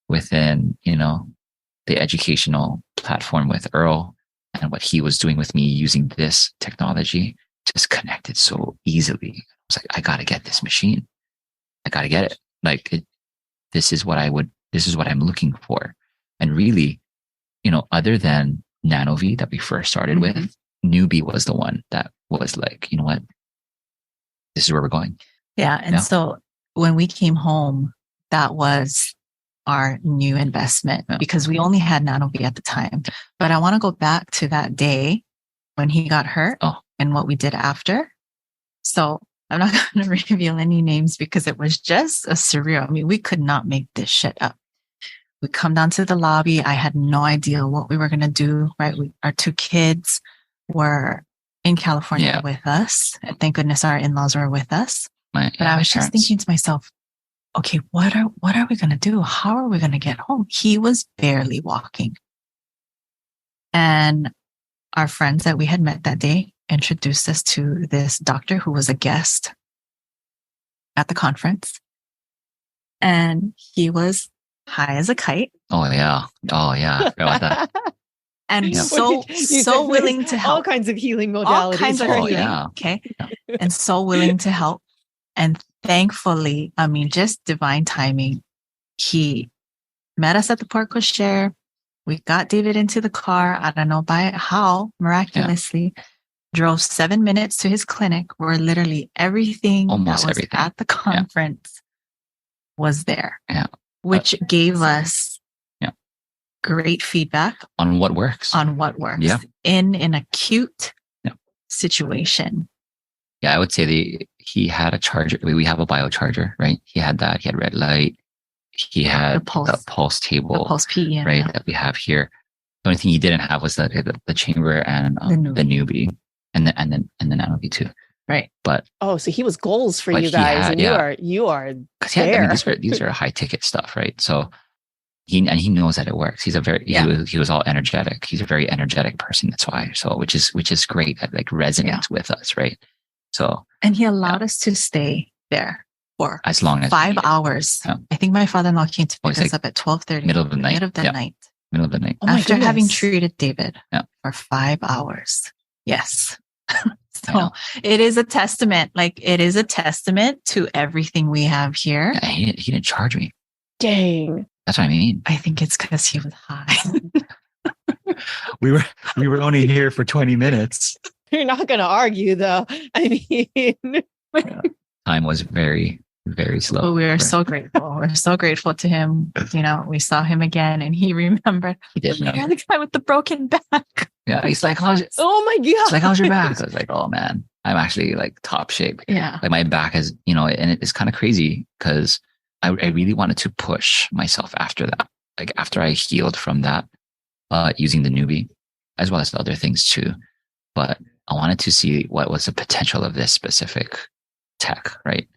within, the educational platform with Earl and what he was doing with me using this technology just connected so easily. I was like, I got to get this machine. I got to get it. Like this is what I'm looking for. And really, other than NanoV that we first started with, Newbie was the one that was like, you know what? This is where we're going. Yeah. And so when we came home, that was our new investment because we only had NanoV at the time. But I want to go back to that day when he got hurt and what we did after. So I'm not going to reveal any names because it was just a surreal. We could not make this shit up. We come down to the lobby. I had no idea what we were going to do, right? Our two kids were in California with us. And thank goodness our in-laws were with us. But I was just thinking to myself, okay, what are we going to do? How are we going to get home? He was barely walking. And our friends that we had met that day introduced us to this doctor who was a guest at the conference. And he was high as a kite. Oh yeah. Forgot about that. And so willing to help. All kinds of healing modalities. All kinds of healing. Yeah. Okay. Yeah. And so willing to help. And thankfully, just divine timing. He met us at the porte cochere. We got David into the car. I don't know how, miraculously, drove 7 minutes to his clinic where literally everything at the conference was there. Yeah. Which gave us great feedback on what works. Yeah. In an acute situation. Yeah, I would say he had a charger. We have a biocharger, right? He had that. He had red light. He had the pulse table, the pulse PEM, right? That we have here. The only thing he didn't have was the chamber and the newbie, and the NanoV too. Right. But so he was goals for you guys, and you are there. These are high ticket stuff, right? So he knows that it works. He's he was all energetic. He's a very energetic person. That's why. So which is great. That like resonates with us, right? So and he allowed us to stay there for as long as 5 hours. Yeah. I think my father-in-law came to pick us up at 12:30. Middle of the night. Middle of the night. Middle of the night. After having treated David for 5 hours. Yes. So it is a testament. Like, it is a testament to everything we have here. Yeah, he didn't charge me. Dang. That's what I mean. I think it's because he was high. We were only here for 20 minutes. You're not going to argue, though. I mean, Time was very, very slow. But we are so grateful. We're so grateful to him. You know, we saw him again and he remembered. He did You're remember. the guy with the broken back. Yeah, he's like, oh my God. He's like, how's your back? I was like, oh man, I'm actually like top shape. Yeah. Like my back is, you know, and it's kind of crazy because I really wanted to push myself after that. Like after I healed from that, using the newbie, as well as other things too. But I wanted to see what was the potential of this specific tech, right?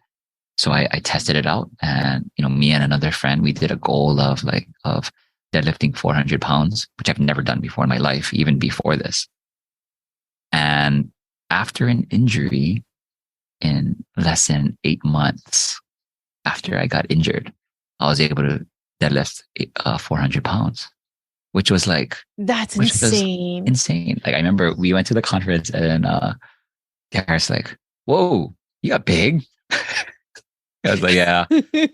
So I tested it out, and you know, me and another friend, we did a goal of deadlifting 400 pounds, which I've never done before in my life, even before this. And after an injury, in less than 8 months after I got injured, I was able to deadlift 400 pounds, which was like, that's insane. Insane. Like I remember we went to the conference and Dara's like, whoa, you got big. I was like, yeah,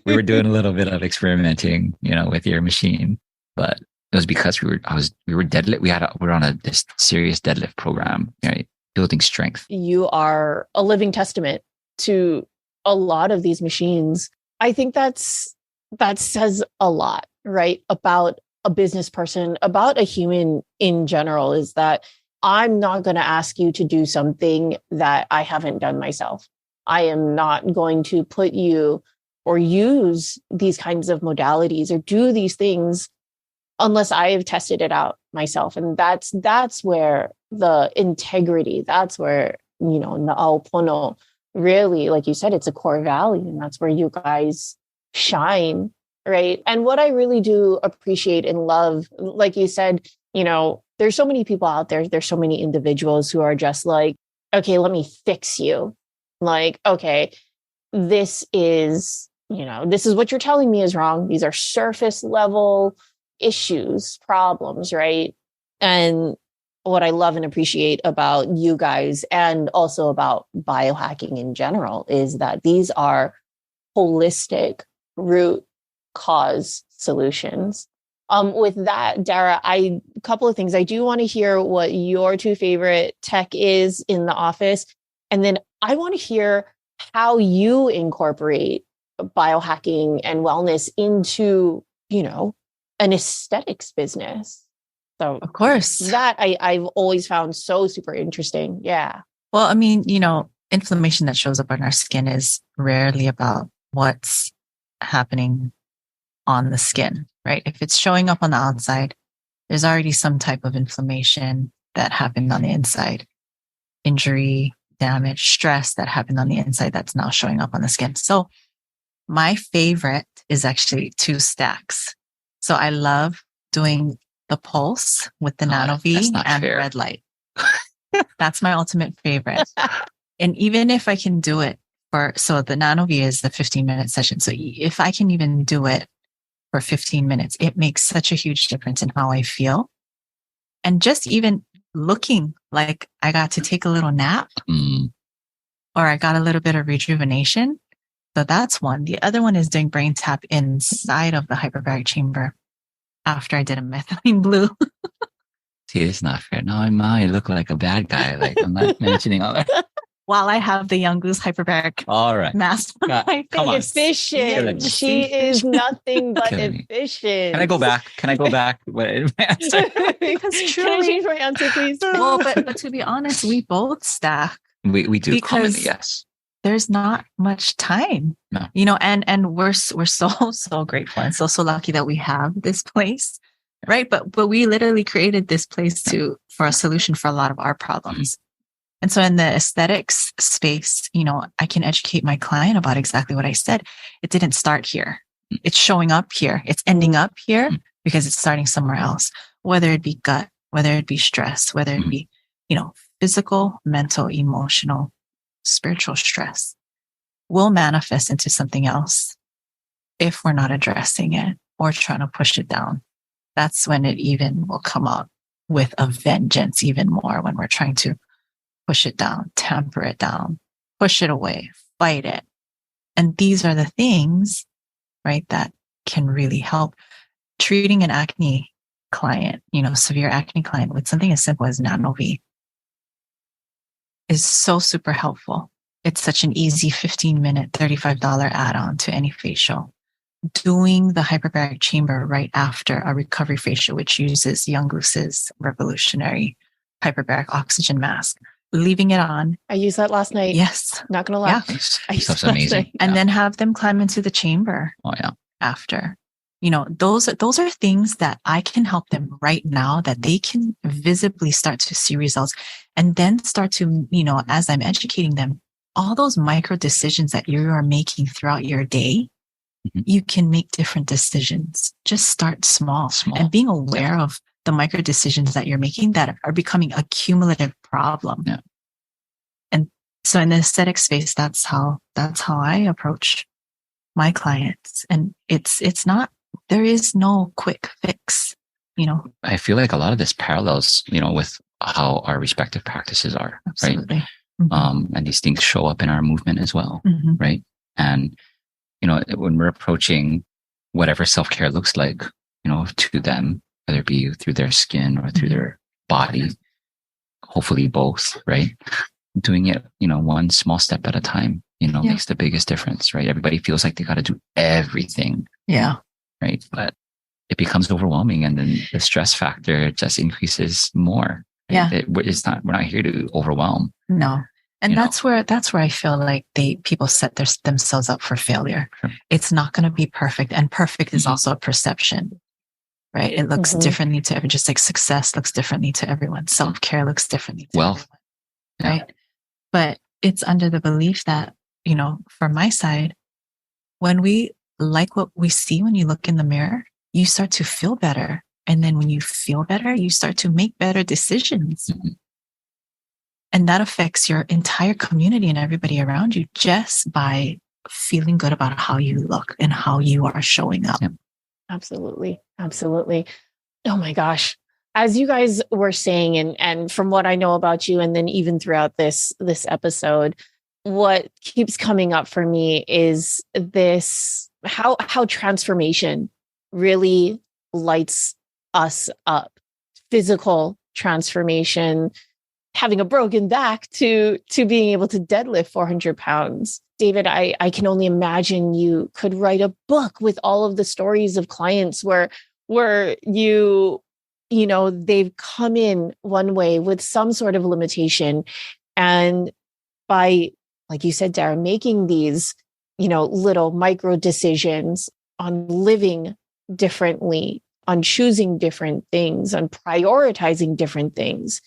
we were doing a little bit of experimenting, you know, with your machine, but it was because we were deadlift. We were on this serious deadlift program, right? Building strength. You are a living testament to a lot of these machines. I think that says a lot, right? About a business person, about a human in general, is that I'm not going to ask you to do something that I haven't done myself. I am not going to put you or use these kinds of modalities or do these things unless I have tested it out myself. And that's where the integrity, that's where, you know, Na'au Pono really, like you said, it's a core value, and that's where you guys shine, right? And what I really do appreciate and love, like you said, you know, there's so many people out there, there's so many individuals who are just like, okay, let me fix you. Like, okay, this is what you're telling me is wrong. These are surface level issues, problems, right? And what I love and appreciate about you guys and also about biohacking in general is that these are holistic root cause solutions. With that, Dara, a couple of things. I do want to hear what your two favorite tech is in the office. And then I want to hear how you incorporate biohacking and wellness into, you know, an aesthetics business. So Of course. that I've always found so super interesting. Yeah. Well, I mean, you know, inflammation that shows up on our skin is rarely about what's happening on the skin, right? If it's showing up on the outside, there's already some type of inflammation that happened on the inside. Injury, damage, stress that happened on the inside that's now showing up on the skin. So my favorite is actually 2 stacks. So I love doing the pulse with the Nano V and the red light. That's my ultimate favorite. And even if I can do it so the Nano V is the 15-minute session. So if I can even do it for 15 minutes, it makes such a huge difference in how I feel. And just even looking like I got to take a little nap or I got a little bit of rejuvenation. So that's one. The other one is doing brain tap inside of the hyperbaric chamber after I did a methylene blue. See, it's not fair. No, I look like a bad guy. Like I'm not mentioning all that. While I have the Young Goose hyperbaric All right. mask. Come on. Efficient. She is nothing but efficient. Can I go back? Because Can I change my answer, please? Well, but to be honest, we both stack. We do Because commonly, yes. There's not much time, No. you know, and we're so grateful and so lucky that we have this place, right? But we literally created this place for a solution for a lot of our problems. And so in the aesthetics space, you know, I can educate my client about exactly what I said. It didn't start here. It's showing up here. It's ending up here because it's starting somewhere else, whether it be gut, whether it be stress, whether it be, you know, physical, mental, emotional, spiritual stress will manifest into something else if we're not addressing it or trying to push it down. That's when it even will come out with a vengeance even more when we're trying to push it down, temper it down, push it away, fight it. And these are the things, right, that can really help. Treating an acne client, severe acne client with something as simple as Nanovi is so super helpful. It's such an easy 15-minute, $35 add-on to any facial. Doing the hyperbaric chamber right after a recovery facial, which uses Young Goose's revolutionary hyperbaric oxygen mask, leaving it on. I used that last night. Yes. Not going to lie. Yeah. Stuff's amazing. And then have them climb into the chamber. Oh, yeah. After. Those are things that I can help them right now, that they can visibly start to see results, and then start to, as I'm educating them, all those micro decisions that you are making throughout your day, you can make different decisions. Just start small. And being aware of the micro decisions that you're making that are becoming a cumulative problem. Yeah. And so in the aesthetic space, that's how I approach my clients. And it's not, there is no quick fix, I feel like a lot of this parallels, with how our respective practices are. Absolutely. Right. Mm-hmm. And these things show up in our movement as well. Mm-hmm. Right. And, when we're approaching whatever self-care looks like, to them, whether it be through their skin or through their body, hopefully both, right? Doing it, one small step at a time, makes the biggest difference, right? Everybody feels like they got to do everything. Yeah. Right. But it becomes overwhelming, and then the stress factor just increases more. Right? Yeah. We're not here to overwhelm. No. And that's where I feel like people set themselves up for failure. Sure. It's not going to be perfect. And perfect is also a perception, right? It looks differently to everyone, just like success looks differently to everyone. Self-care looks differently to everyone, right? But it's under the belief that, from my side, when we like what we see when you look in the mirror, you start to feel better. And then when you feel better, you start to make better decisions. Mm-hmm. And that affects your entire community and everybody around you just by feeling good about how you look and how you are showing up. Yep. Absolutely. Absolutely. Oh my gosh. As you guys were saying, and from what I know about you, and then even throughout this episode, what keeps coming up for me is this, how transformation really lights us up. Physical transformation, having a broken back to being able to deadlift 400 pounds. David, I can only imagine you could write a book with all of the stories of clients where they've come in one way with some sort of limitation. And by, like you said, Dara, making these, little micro decisions on living differently, on choosing different things, on prioritizing different things,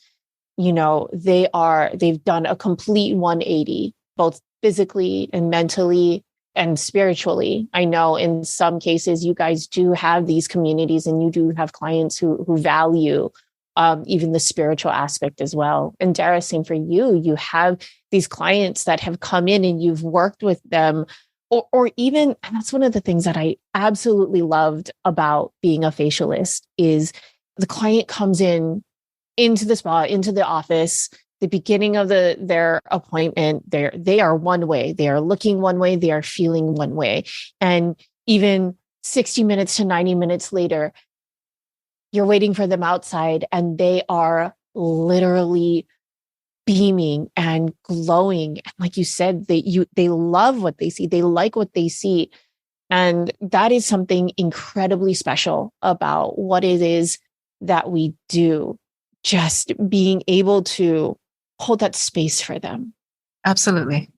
they've done a complete 180, both physically and mentally and spiritually. I know in some cases you guys do have these communities and you do have clients who value even the spiritual aspect as well. And Dara, same for you. You have these clients that have come in and you've worked with them, or even, and that's one of the things that I absolutely loved about being a facialist, is the client comes into the spa, into the office, the beginning of their appointment, they are one way, they are looking one way, they are feeling one way. And even 60 minutes to 90 minutes later, you're waiting for them outside and they are literally beaming and glowing. And like you said, they love what they see. They like what they see. And that is something incredibly special about what it is that we do. Just being able to hold that space for them. Absolutely.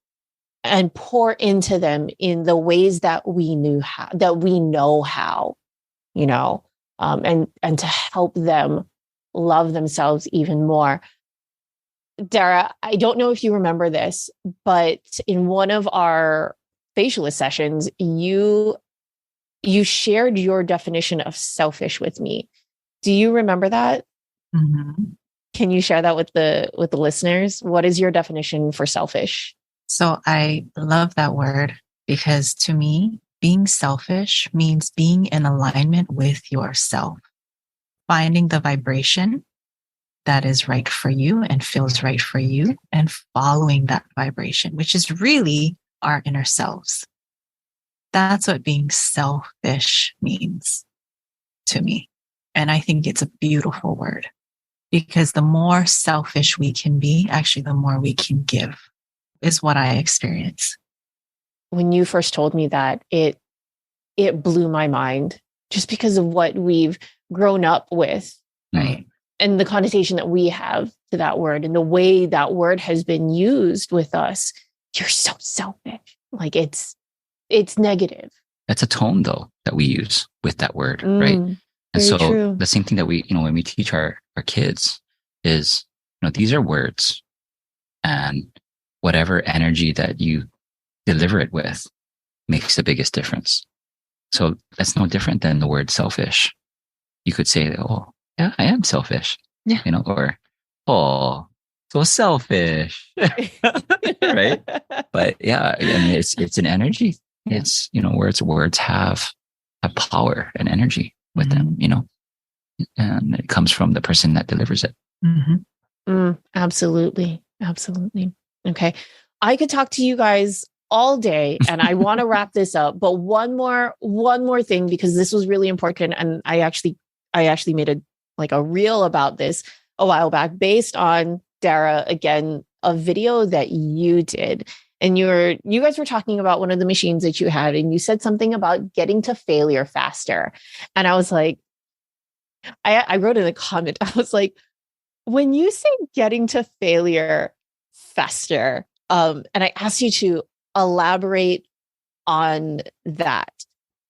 And pour into them in the ways that we know how, and to help them love themselves even more. Dara, I don't know if you remember this, but in one of our facialist sessions, you shared your definition of selfish with me. Do you remember that? Mm-hmm. Can you share that with the listeners? What is your definition for selfish? So I love that word because to me, being selfish means being in alignment with yourself, finding the vibration that is right for you and feels right for you, and following that vibration, which is really our inner selves. That's what being selfish means to me. And I think it's a beautiful word, because the more selfish we can be, actually, the more we can give, is what I experience. When you first told me that, it blew my mind, just because of what we've grown up with, right? And the connotation that we have to that word, and the way that word has been used with us. You're so selfish. Like it's negative. That's a tone, though, that we use with that word, right? And so true. the same thing that we, when we teach our kids is, these are words, and whatever energy that you deliver it with makes the biggest difference. So that's no different than the word selfish. You could say, oh, yeah, I am selfish, or, oh, so selfish, right? But yeah, I mean, it's an energy. It's, words have power and energy with them, and it comes from the person that delivers it. Absolutely. Okay. I could talk to you guys all day, and I want to wrap this up, but one more thing, because this was really important. And I actually made a reel about this a while back, based on, Dara, again, a video that you did. And you guys were talking about one of the machines that you had, and you said something about getting to failure faster. And I was like, I wrote in a comment, I was like, when you say getting to failure faster, and I asked you to elaborate on that.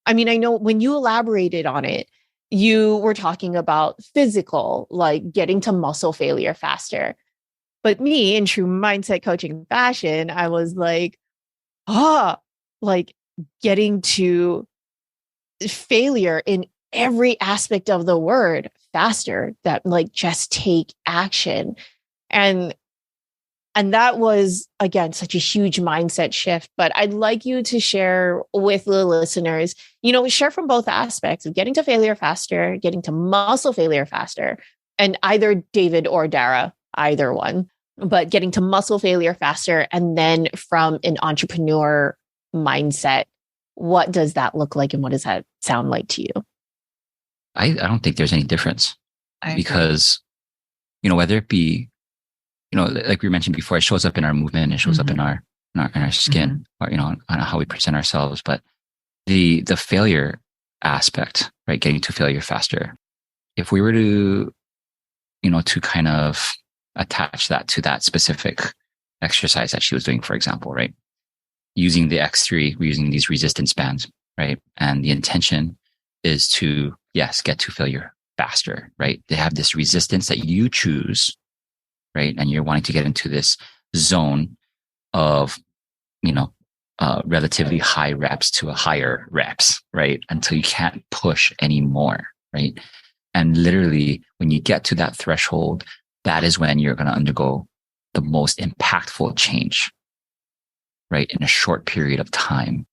I mean, I know when you elaborated on it, you were talking about physical, like getting to muscle failure faster. But me, in true mindset coaching fashion, I was like, like getting to failure in every aspect of the word faster, that like just take action. And that was, again, such a huge mindset shift. But I'd like you to share with the listeners, share from both aspects of getting to failure faster, getting to muscle failure faster, and either David or Dara, either one, but getting to muscle failure faster. And then from an entrepreneur mindset, what does that look like, and what does that sound like to you? I don't think there's any difference, because, whether it be, like we mentioned before, it shows up in our movement, it shows up in our skin, or, on how we present ourselves. But the failure aspect, right? Getting to failure faster. If we were to, to kind of attach that to that specific exercise that she was doing, for example, right? Using the X3, we're using these resistance bands, right? And the intention is to, yes, get to failure faster, right? They have this resistance that you choose, right? And you're wanting to get into this zone of, relatively high reps to a higher reps, right? Until you can't push anymore, right? And literally, when you get to that threshold, that is when you're going to undergo the most impactful change, right? In a short period of time.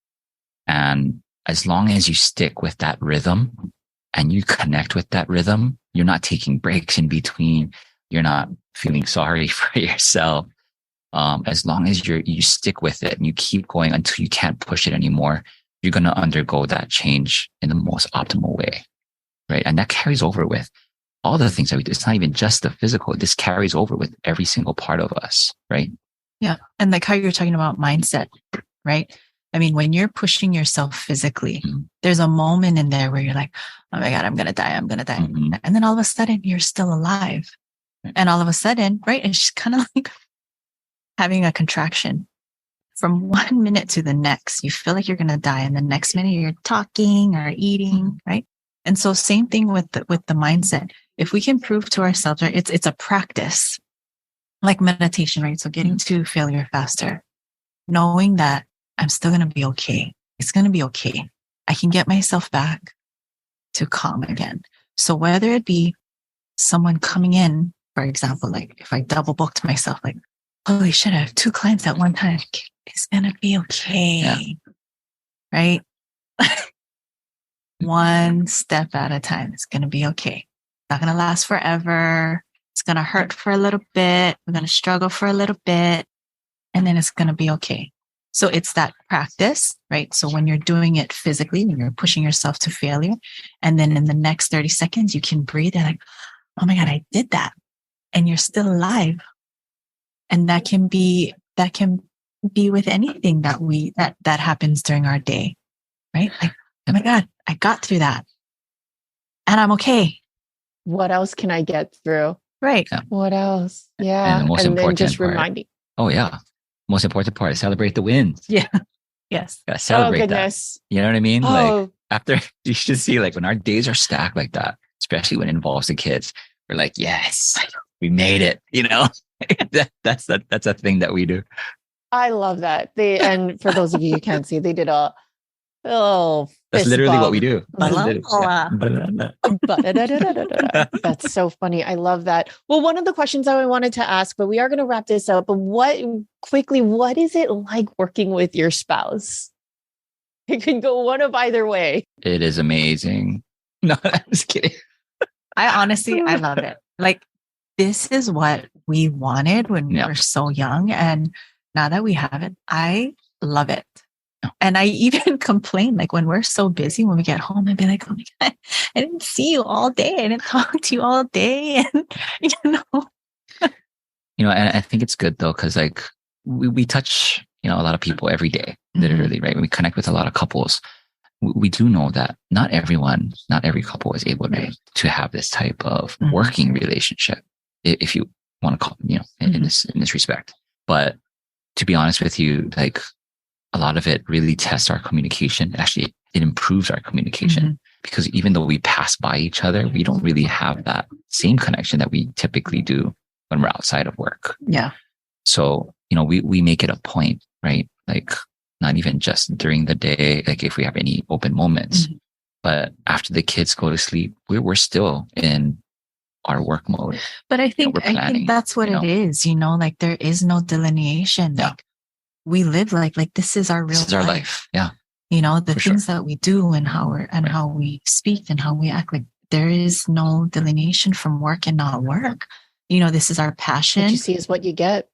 And as long as you stick with that rhythm and you connect with that rhythm, you're not taking breaks in between. You're not feeling sorry for yourself. As long as you stick with it and you keep going until you can't push it anymore, you're going to undergo that change in the most optimal way, right? And that carries over with all the things that we do. It's not even just the physical. This carries over with every single part of us, right? Yeah. And like how you're talking about mindset, right? I mean, when you're pushing yourself physically, there's a moment in there where you're like, oh my God, I'm going to die. I'm going to die. And then all of a sudden you're still alive. And all of a sudden, right? It's just kind of like having a contraction from 1 minute to the next. You feel like you're going to die. And the next minute you're talking or eating, right? And so same thing with the mindset. If we can prove to ourselves, right, it's a practice like meditation, right? So getting to failure faster, knowing that I'm still going to be okay. It's going to be okay. I can get myself back to calm again. So whether it be someone coming in, for example, like if I double booked myself, like, holy shit, I have 2 clients at one time. It's going to be okay. Right? One step at a time. It's going to be okay. Not going to last forever. It's going to hurt for a little bit. We're going to struggle for a little bit, and then it's going to be okay. So it's that practice, right? So when you're doing it physically, when you're pushing yourself to failure, and then in the next 30 seconds, you can breathe and like, oh my God, I did that. And you're still alive. And that can be with anything that happens during our day, right? Like, oh my God, I got through that and I'm okay. What else can I get through? Right. Yeah. What else? Yeah. And the most important then just part, reminding. Oh yeah. Most important part is celebrate the wins. Yeah. Yes. Gotta celebrate goodness. that. You know what I mean? Oh. Like after you should see like when our days are stacked like that, especially when it involves the kids, we're like, yes, we made it. You know, that's a thing that we do. I love that. And for those of you who can't see, they did that's literally what we do. That's so funny. I love that. Well, one of the questions I wanted to ask, but we are going to wrap this up. But what is it like working with your spouse? It can go one of either way. It is amazing. No, I'm just kidding. I love it. Like, this is what we wanted when we were so young. And now that we have it, I love it. And I even complain, like when we're so busy, when we get home, I'd be like, oh my God, I didn't see you all day. I didn't talk to you all day. And, and I think it's good though, because like we touch, a lot of people every day, literally, right? When we connect with a lot of couples, we do know that not every couple is able to have this type of working relationship, if you want to call, in this respect. But to be honest with you, like, a lot of it really tests our communication. Actually, it improves our communication because even though we pass by each other, we don't really have that same connection that we typically do when we're outside of work. Yeah. So, we make it a point, right? Like not even just during the day, like if we have any open moments, but after the kids go to sleep, we're still in our work mode. But I think that's what it is, like there is no delineation. Yeah. Like, we live like this is our real life. This is our life. Yeah. The things that we do and how we speak and how we act, like there is no delineation from work and not work. This is our passion. What you see is what you get.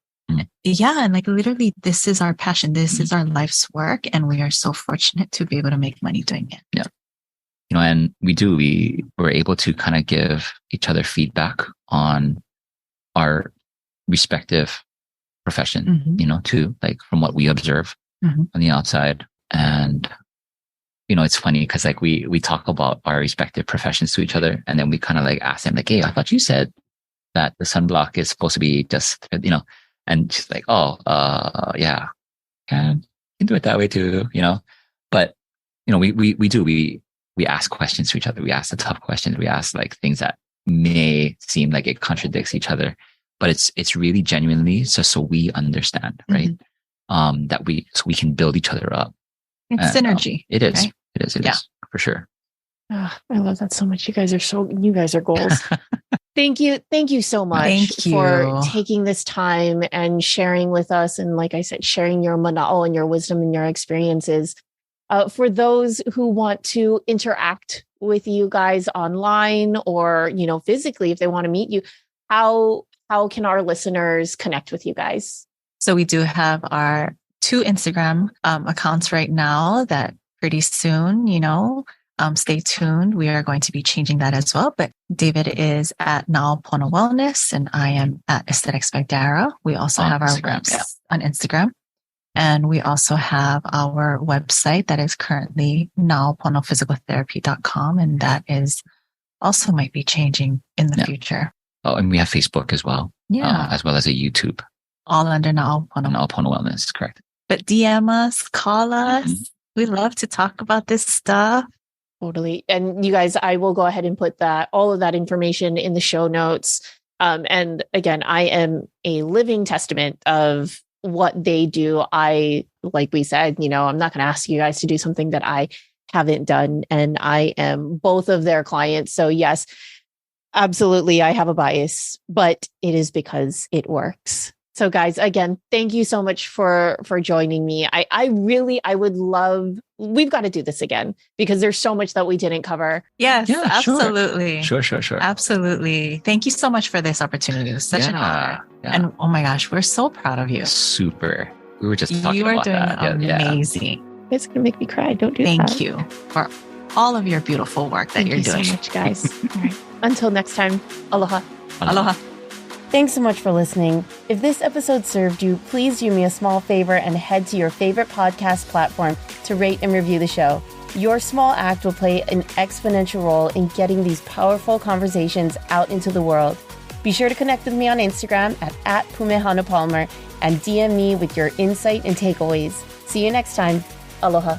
Yeah. And like literally this is our passion. This is our life's work. And we are so fortunate to be able to make money doing it. Yeah. And we're able to kind of give each other feedback on our respective profession, too, like from what we observe on the outside. And, it's funny because like we talk about our respective professions to each other. And then we kind of like ask them like, hey, I thought you said that the sunblock is supposed to be just, and she's like, oh, yeah, can do it that way too, but, we ask questions to each other. We ask the tough questions. We ask like things that may seem like it contradicts each other. But it's really genuinely so we understand, right? So we can build each other up. It's synergy. It is. Right? It is for sure. Oh, I love that so much. You guys are goals. Thank you so much for taking this time and sharing with us. And like I said, sharing your mana'o and your wisdom and your experiences. For those who want to interact with you guys online or, physically, if they want to meet you, how can our listeners connect with you guys? So we do have our 2 Instagram accounts right now that pretty soon, stay tuned. We are going to be changing that as well. But David is at Na'au Pono Wellness and I am at Aesthetics by Dara. We also have our website on Instagram. And we also have our website that is currently na'auponophysicaltherapy.com. And that is also might be changing in the future. Oh, and we have Facebook as well. Yeah. As well as a YouTube. All under Na'au Pono. Na'au Pono Wellness, correct. But DM us, call us. We love to talk about this stuff. Totally. And you guys, I will go ahead and put all of that information in the show notes. And again, I am a living testament of what they do. Like we said, I'm not going to ask you guys to do something that I haven't done. And I am both of their clients. So yes, absolutely, I have a bias, but it is because it works. So guys, again, thank you so much for joining me. I would love, we've got to do this again because there's so much that we didn't cover. Yes, Yeah, absolutely. Sure. Absolutely. Thank you so much for this opportunity. It was such an honor. Yeah. And oh my gosh, we're so proud of you. Super. We were just talking about that. You are doing amazing. It's going to make me cry. Don't do that. Thank you for all of your beautiful work that you're doing. Thank you so much, guys. All right. Until next time, aloha. Aloha. Thanks so much for listening. If this episode served you, please do me a small favor and head to your favorite podcast platform to rate and review the show. Your small act will play an exponential role in getting these powerful conversations out into the world. Be sure to connect with me on Instagram at @PumeHanaPalmer and DM me with your insight and takeaways. See you next time. Aloha.